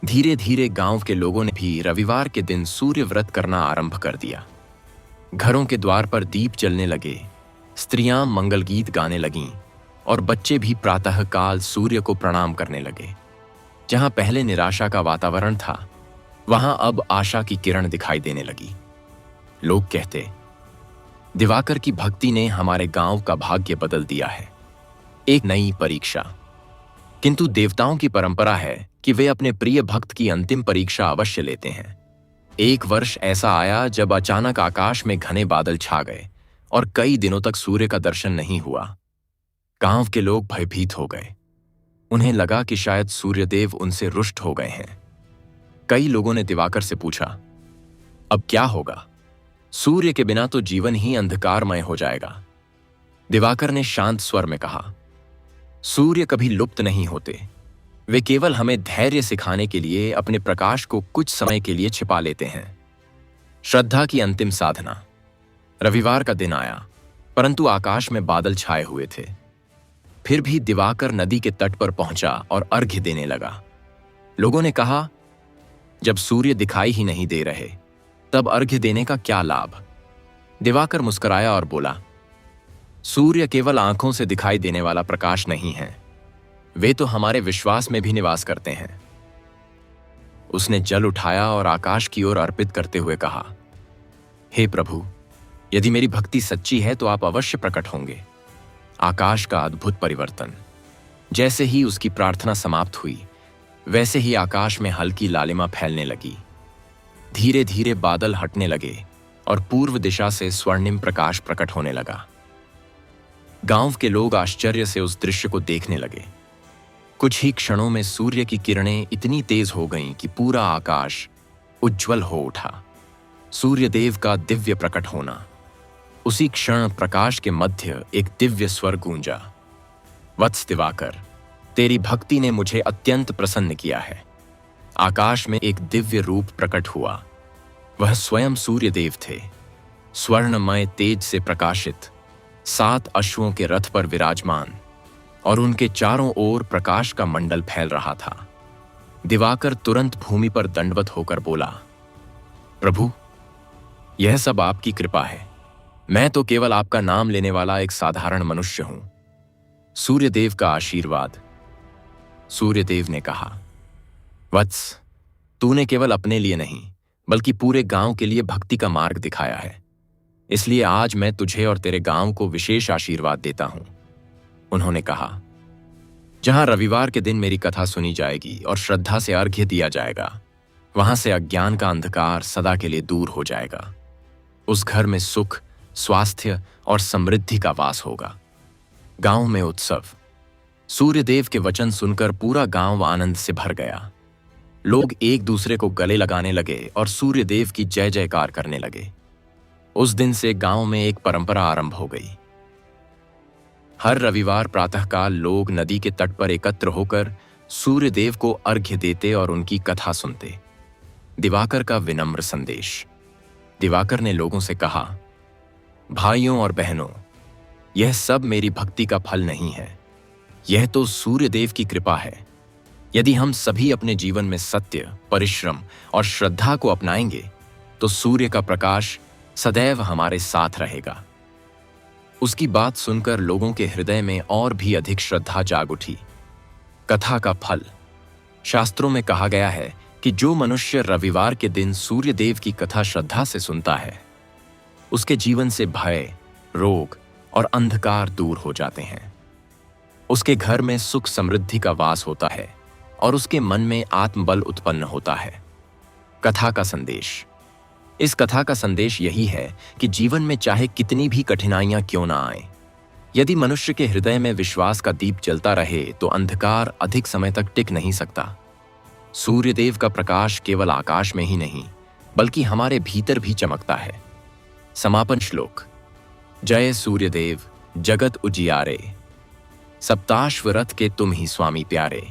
धीरे धीरे गांव के लोगों ने भी रविवार के दिन सूर्य व्रत करना आरंभ कर दिया। घरों के द्वार पर दीप जलने लगे, स्त्रियां मंगल गीत गाने लगीं और बच्चे भी प्रातःकाल सूर्य को प्रणाम करने लगे। जहां पहले निराशा का वातावरण था, वहां अब आशा की किरण दिखाई देने लगी। लोग कहते, दिवाकर की भक्ति ने हमारे गांव का भाग्य बदल दिया है। एक नई परीक्षा। किंतु देवताओं की परंपरा है कि वे अपने प्रिय भक्त की अंतिम परीक्षा अवश्य लेते हैं। एक वर्ष ऐसा आया जब अचानक आकाश में घने बादल छा गए और कई दिनों तक सूर्य का दर्शन नहीं हुआ। गांव के लोग भयभीत हो गए। उन्हें लगा कि शायद सूर्यदेव उनसे रुष्ट हो गए हैं। कई लोगों ने दिवाकर से पूछा, अब क्या होगा? सूर्य के बिना तो जीवन ही अंधकारमय हो जाएगा। दिवाकर ने शांत स्वर में कहा, सूर्य कभी लुप्त नहीं होते। वे केवल हमें धैर्य सिखाने के लिए अपने प्रकाश को कुछ समय के लिए छिपा लेते हैं। श्रद्धा की अंतिम साधना। रविवार का दिन आया, परंतु आकाश में बादल छाए हुए थे। फिर भी दिवाकर नदी के तट पर पहुंचा और अर्घ्य देने लगा। लोगों ने कहा, जब सूर्य दिखाई ही नहीं दे रहे, तब अर्घ्य देने का क्या लाभ? दिवाकर मुस्कुराया और बोला, सूर्य केवल आंखों से दिखाई देने वाला प्रकाश नहीं है, वे तो हमारे विश्वास में भी निवास करते हैं। उसने जल उठाया और आकाश की ओर अर्पित करते हुए कहा, हे प्रभु, यदि मेरी भक्ति सच्ची है तो आप अवश्य प्रकट होंगे। आकाश का अद्भुत परिवर्तन। जैसे ही उसकी प्रार्थना समाप्त हुई, वैसे ही आकाश में हल्की लालिमा फैलने लगी। धीरे धीरे बादल हटने लगे और पूर्व दिशा से स्वर्णिम प्रकाश प्रकट होने लगा। गांव के लोग आश्चर्य से उस दृश्य को देखने लगे। कुछ ही क्षणों में सूर्य की किरणें इतनी तेज हो गईं कि पूरा आकाश उज्जवल हो उठा। सूर्यदेव का दिव्य प्रकट होना। उसी क्षण प्रकाश के मध्य एक दिव्य स्वर गूंजा, वत्स दिवाकर, तेरी भक्ति ने मुझे अत्यंत प्रसन्न किया है। आकाश में एक दिव्य रूप प्रकट हुआ। वह स्वयं सूर्यदेव थे, स्वर्णमय तेज से प्रकाशित, 7 अश्वों के रथ पर विराजमान, और उनके चारों ओर प्रकाश का मंडल फैल रहा था। दिवाकर तुरंत भूमि पर दंडवत होकर बोला, प्रभु, यह सब आपकी कृपा है। मैं तो केवल आपका नाम लेने वाला एक साधारण मनुष्य हूं। सूर्यदेव का आशीर्वाद। सूर्यदेव ने कहा, वत्स, तूने केवल अपने लिए नहीं बल्कि पूरे गांव के लिए भक्ति का मार्ग दिखाया है। इसलिए आज मैं तुझे और तेरे गांव को विशेष आशीर्वाद देता हूं। उन्होंने कहा, जहां रविवार के दिन मेरी कथा सुनी जाएगी और श्रद्धा से अर्घ्य दिया जाएगा, वहां से अज्ञान का अंधकार सदा के लिए दूर हो जाएगा। उस घर में सुख, स्वास्थ्य और समृद्धि का वास होगा। गांव में उत्सव। सूर्यदेव के वचन सुनकर पूरा गांव आनंद से भर गया। लोग एक दूसरे को गले लगाने लगे और सूर्यदेव की जय जयकार करने लगे। उस दिन से गांव में एक परंपरा आरंभ हो गई। हर रविवार प्रातःकाल लोग नदी के तट पर एकत्र होकर सूर्यदेव को अर्घ्य देते और उनकी कथा सुनते। दिवाकर का विनम्र संदेश। दिवाकर ने लोगों से कहा, भाइयों और बहनों, यह सब मेरी भक्ति का फल नहीं है, यह तो सूर्यदेव की कृपा है। यदि हम सभी अपने जीवन में सत्य, परिश्रम और श्रद्धा को अपनाएंगे तो सूर्य का प्रकाश सदैव हमारे साथ रहेगा। उसकी बात सुनकर लोगों के हृदय में और भी अधिक श्रद्धा जाग उठी। कथा का फल। शास्त्रों में कहा गया है कि जो मनुष्य रविवार के दिन सूर्यदेव की कथा श्रद्धा से सुनता है, उसके जीवन से भय, रोग और अंधकार दूर हो जाते हैं। उसके घर में सुख समृद्धि का वास होता है और उसके मन में आत्मबल उत्पन्न होता है। कथा का संदेश। इस कथा का संदेश यही है कि जीवन में चाहे कितनी भी कठिनाइयां क्यों ना आए, यदि मनुष्य के हृदय में विश्वास का दीप जलता रहे तो अंधकार अधिक समय तक टिक नहीं सकता। सूर्यदेव का प्रकाश केवल आकाश में ही नहीं बल्कि हमारे भीतर भी चमकता है। समापन श्लोक। जय सूर्यदेव जगत उजियारे, सप्ताश्वरथ के तुम ही स्वामी प्यारे।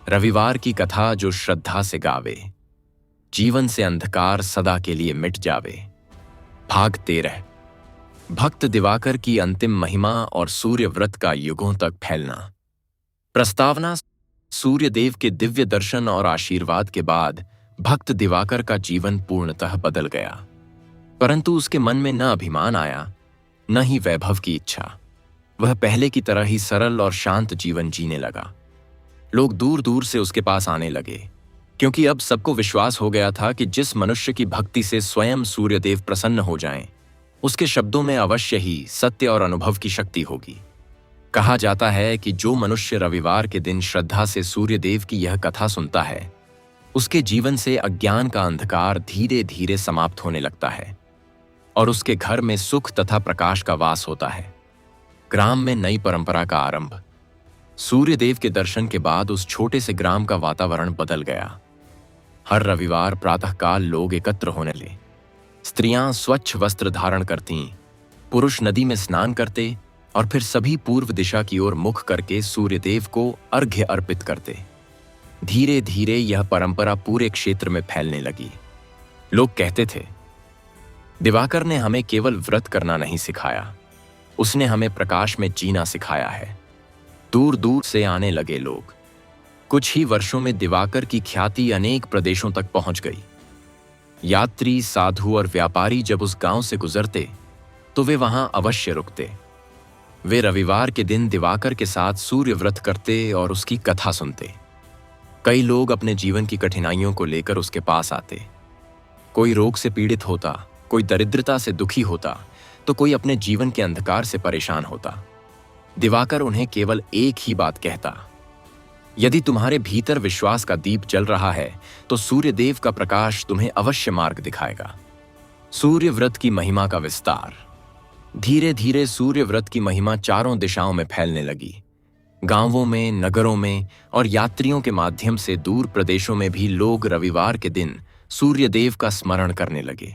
रविवार की कथा जो श्रद्धा से गावे, जीवन से अंधकार सदा के लिए मिट जावे। भाग 13। भक्त दिवाकर की अंतिम महिमा और सूर्य व्रत का युगों तक फैलना। प्रस्तावना। सूर्यदेव के दिव्य दर्शन और आशीर्वाद के बाद भक्त दिवाकर का जीवन पूर्णतः बदल गया, परंतु उसके मन में न अभिमान आया, न ही वैभव की इच्छा। वह पहले की तरह ही सरल और शांत जीवन जीने लगा। लोग दूर दूर से उसके पास आने लगे, क्योंकि अब सबको विश्वास हो गया था कि जिस मनुष्य की भक्ति से स्वयं सूर्यदेव प्रसन्न हो जाएं, उसके शब्दों में अवश्य ही सत्य और अनुभव की शक्ति होगी। कहा जाता है कि जो मनुष्य रविवार के दिन श्रद्धा से सूर्यदेव की यह कथा सुनता है, उसके जीवन से अज्ञान का अंधकार धीरे धीरे समाप्त होने लगता है और उसके घर में सुख तथा प्रकाश का वास होता है। ग्राम में नई परंपरा का आरंभ। सूर्यदेव के दर्शन के बाद उस छोटे से ग्राम का वातावरण बदल गया। हर रविवार प्रातःकाल लोग एकत्र होने लगे। स्त्रियां स्वच्छ वस्त्र धारण करतीं, पुरुष नदी में स्नान करते और फिर सभी पूर्व दिशा की ओर मुख करके सूर्यदेव को अर्घ्य अर्पित करते। धीरे धीरे यह परंपरा पूरे क्षेत्र में फैलने लगी। लोग कहते थे, दिवाकर ने हमें केवल व्रत करना नहीं सिखाया, उसने हमें प्रकाश में जीना सिखाया है। दूर दूर से आने लगे लोग। कुछ ही वर्षों में दिवाकर की ख्याति अनेक प्रदेशों तक पहुंच गई। यात्री, साधु और व्यापारी जब उस गांव से गुजरते तो वे वहां अवश्य रुकते। वे रविवार के दिन दिवाकर के साथ सूर्य व्रत करते और उसकी कथा सुनते। कई लोग अपने जीवन की कठिनाइयों को लेकर उसके पास आते। कोई रोग से पीड़ित होता, कोई दरिद्रता से दुखी होता, तो कोई अपने जीवन के अंधकार से परेशान होता। दिवाकर उन्हें केवल एक ही बात कहता, यदि तुम्हारे भीतर विश्वास का दीप जल रहा है तो सूर्यदेव का प्रकाश तुम्हें अवश्य मार्ग दिखाएगा। सूर्य व्रत की महिमा का विस्तार। धीरे धीरे सूर्य व्रत की महिमा चारों दिशाओं में फैलने लगी। गांवों में, नगरों में और यात्रियों के माध्यम से दूर प्रदेशों में भी लोग रविवार के दिन सूर्यदेव का स्मरण करने लगे।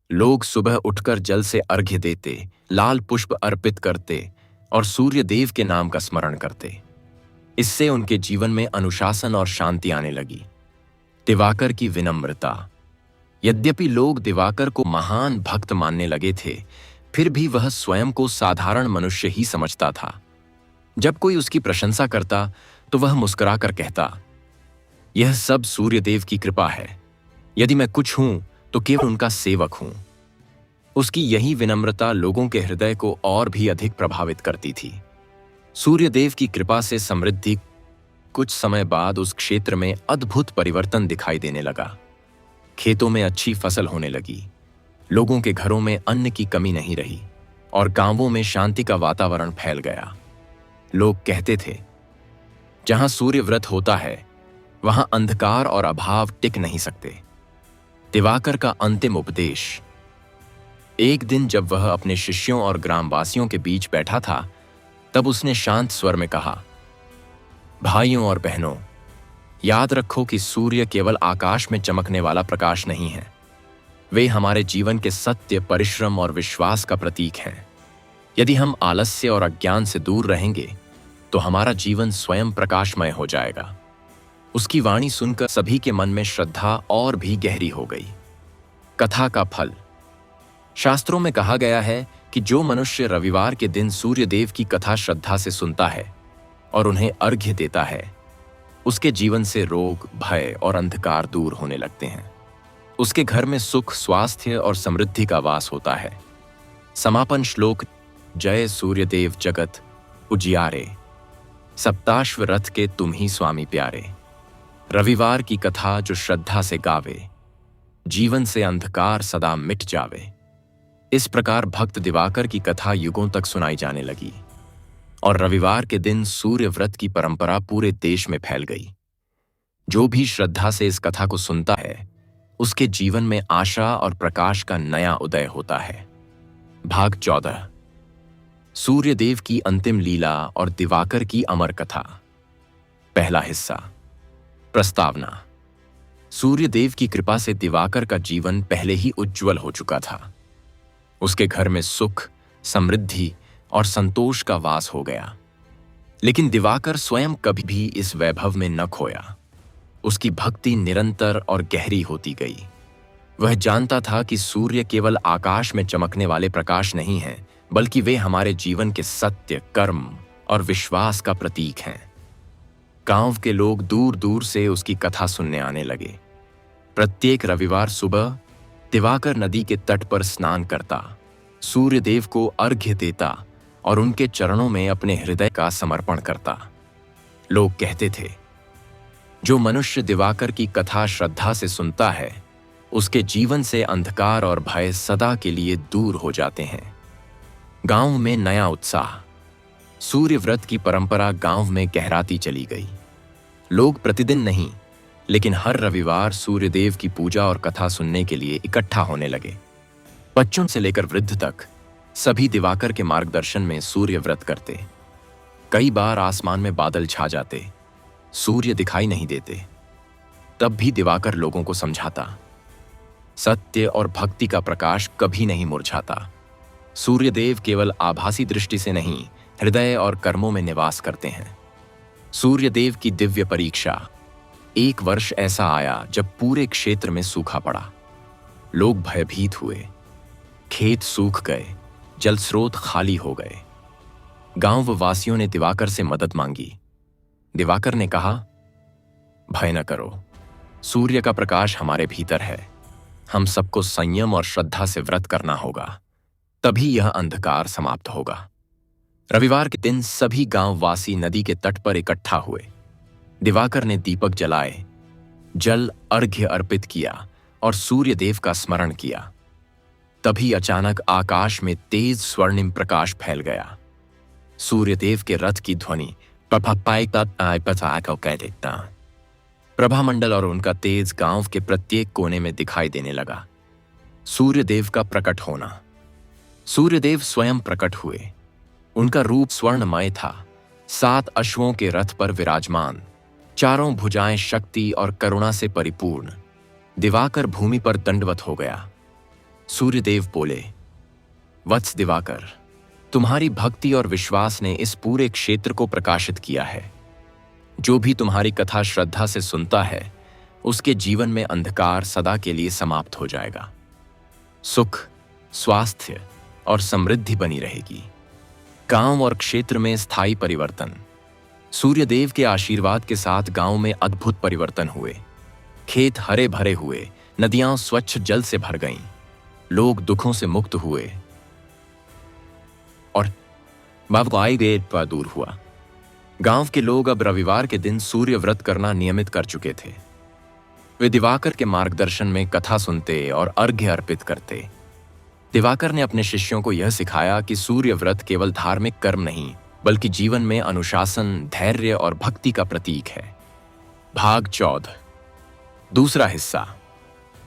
लोग सुबह उठकर जल से अर्घ्य देते, लाल पुष्प अर्पित करते और सूर्यदेव के नाम का स्मरण करते। इससे उनके जीवन में अनुशासन और शांति आने लगी। दिवाकर की विनम्रता। यद्यपि लोग दिवाकर को महान भक्त मानने लगे थे, फिर भी वह स्वयं को साधारण मनुष्य ही समझता था। जब कोई उसकी प्रशंसा करता तो वह मुस्कुराकर कहता, यह सब सूर्यदेव की कृपा है। यदि मैं कुछ हूं तो केवल उनका सेवक हूं। उसकी यही विनम्रता लोगों के हृदय को और भी अधिक प्रभावित करती थी। सूर्यदेव की कृपा से समृद्धि। कुछ समय बाद उस क्षेत्र में अद्भुत परिवर्तन दिखाई देने लगा। खेतों में अच्छी फसल होने लगी, लोगों के घरों में अन्न की कमी नहीं रही और गांवों में शांति का वातावरण फैल गया। लोग कहते थे, जहां सूर्य व्रत होता है वहां अंधकार और अभाव टिक नहीं सकते। दिवाकर का अंतिम उपदेश। एक दिन जब वह अपने शिष्यों और ग्रामवासियों के बीच बैठा था, तब उसने शांत स्वर में कहा, भाइयों और बहनों, याद रखो कि सूर्य केवल आकाश में चमकने वाला प्रकाश नहीं है। वे हमारे जीवन के सत्य, परिश्रम और विश्वास का प्रतीक हैं। यदि हम आलस्य और अज्ञान से दूर रहेंगे तो हमारा जीवन स्वयं प्रकाशमय हो जाएगा। उसकी वाणी सुनकर सभी के मन में श्रद्धा और भी गहरी हो गई। कथा का फल। शास्त्रों में कहा गया है कि जो मनुष्य रविवार के दिन सूर्यदेव की कथा श्रद्धा से सुनता है और उन्हें अर्घ्य देता है, उसके जीवन से रोग, भय और अंधकार दूर होने लगते हैं। उसके घर में सुख, स्वास्थ्य और समृद्धि का वास होता है। समापन श्लोक। जय सूर्यदेव जगत उजियारे, सप्ताश्व रथ के तुम ही स्वामी प्यारे। रविवार की कथा जो श्रद्धा से गावे, जीवन से अंधकार सदा मिट जावे। इस प्रकार भक्त दिवाकर की कथा युगों तक सुनाई जाने लगी और रविवार के दिन सूर्य व्रत की परंपरा पूरे देश में फैल गई। जो भी श्रद्धा से इस कथा को सुनता है, उसके जीवन में आशा और प्रकाश का नया उदय होता है। भाग 14। सूर्यदेव की अंतिम लीला और दिवाकर की अमर कथा। पहला हिस्सा। प्रस्तावना। सूर्यदेव की कृपा से दिवाकर का जीवन पहले ही उज्जवल हो चुका था। उसके घर में सुख, समृद्धि और संतोष का वास हो गया। लेकिन दिवाकर स्वयं कभी भी इस वैभव में न खोया। उसकी भक्ति निरंतर और गहरी होती गई। वह जानता था कि सूर्य केवल आकाश में चमकने वाले प्रकाश नहीं हैं, बल्कि वे हमारे जीवन के सत्य, कर्म और विश्वास का प्रतीक हैं। गांव के लोग दूर दूर से उसकी कथा सुनने आने लगे। प्रत्येक रविवार सुबह दिवाकर नदी के तट पर स्नान करता, सूर्यदेव को अर्घ्य देता और उनके चरणों में अपने हृदय का समर्पण करता। लोग कहते थे, जो मनुष्य दिवाकर की कथा श्रद्धा से सुनता है, उसके जीवन से अंधकार और भय सदा के लिए दूर हो जाते हैं। गांव में नया उत्साह। सूर्य व्रत की परंपरा गांव में गहराती चली गई। लोग प्रतिदिन नहीं, लेकिन हर रविवार सूर्यदेव की पूजा और कथा सुनने के लिए इकट्ठा होने लगे। बच्चों से लेकर वृद्ध तक सभी दिवाकर के मार्गदर्शन में सूर्य व्रत करते। कई बार आसमान में बादल छा जाते, सूर्य दिखाई नहीं देते। तब भी दिवाकर लोगों को समझाता, सत्य और भक्ति का प्रकाश कभी नहीं मुरझाता। सूर्यदेव केवल आभासी दृष्टि से नहीं, हृदय और कर्मों में निवास करते हैं। सूर्यदेव की दिव्य परीक्षा। एक वर्ष ऐसा आया जब पूरे क्षेत्र में सूखा पड़ा। लोग भयभीत हुए। खेत सूख गए, जल स्रोत खाली हो गए। गांव वासियों ने दिवाकर से मदद मांगी। दिवाकर ने कहा, भय न करो, सूर्य का प्रकाश हमारे भीतर है। हम सबको संयम और श्रद्धा से व्रत करना होगा, तभी यह अंधकार समाप्त होगा। रविवार के दिन सभी गांववासी नदी के तट पर इकट्ठा हुए। दिवाकर ने दीपक जलाए, जल अर्घ्य अर्पित किया और सूर्यदेव का स्मरण किया। तभी अचानक आकाश में तेज स्वर्णिम प्रकाश फैल गया। सूर्यदेव के रथ की ध्वनि प्रभामंडल और उनका तेज गांव के प्रत्येक कोने में दिखाई देने लगा। सूर्यदेव का प्रकट होना। सूर्यदेव स्वयं प्रकट हुए। उनका रूप स्वर्णमय था, 7 अश्वों के रथ पर विराजमान, चारों भुजाएं शक्ति और करुणा से परिपूर्ण। दिवाकर भूमि पर दंडवत हो गया। सूर्यदेव बोले, वत्स दिवाकर, तुम्हारी भक्ति और विश्वास ने इस पूरे क्षेत्र को प्रकाशित किया है। जो भी तुम्हारी कथा श्रद्धा से सुनता है, उसके जीवन में अंधकार सदा के लिए समाप्त हो जाएगा। सुख, स्वास्थ्य और समृद्धि बनी रहेगी। गांव और क्षेत्र में स्थायी परिवर्तन। सूर्यदेव के आशीर्वाद के साथ गांव में अद्भुत परिवर्तन हुए। खेत हरे भरे हुए, नदियां स्वच्छ जल से भर गईं, लोग दुखों से मुक्त हुए और भय पर दूर हुआ। गांव के लोग अब रविवार के दिन सूर्य व्रत करना नियमित कर चुके थे। वे दिवाकर के मार्गदर्शन में कथा सुनते और अर्घ्य अर्पित करते। दिवाकर ने अपने शिष्यों को यह सिखाया कि सूर्य व्रत केवल धार्मिक कर्म नहीं, बल्कि जीवन में अनुशासन, धैर्य और भक्ति का प्रतीक है। भाग 14, दूसरा हिस्सा,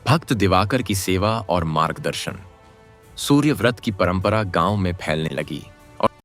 भक्त दिवाकर की सेवा और मार्गदर्शन। सूर्य व्रत की परंपरा गांव में फैलने लगी।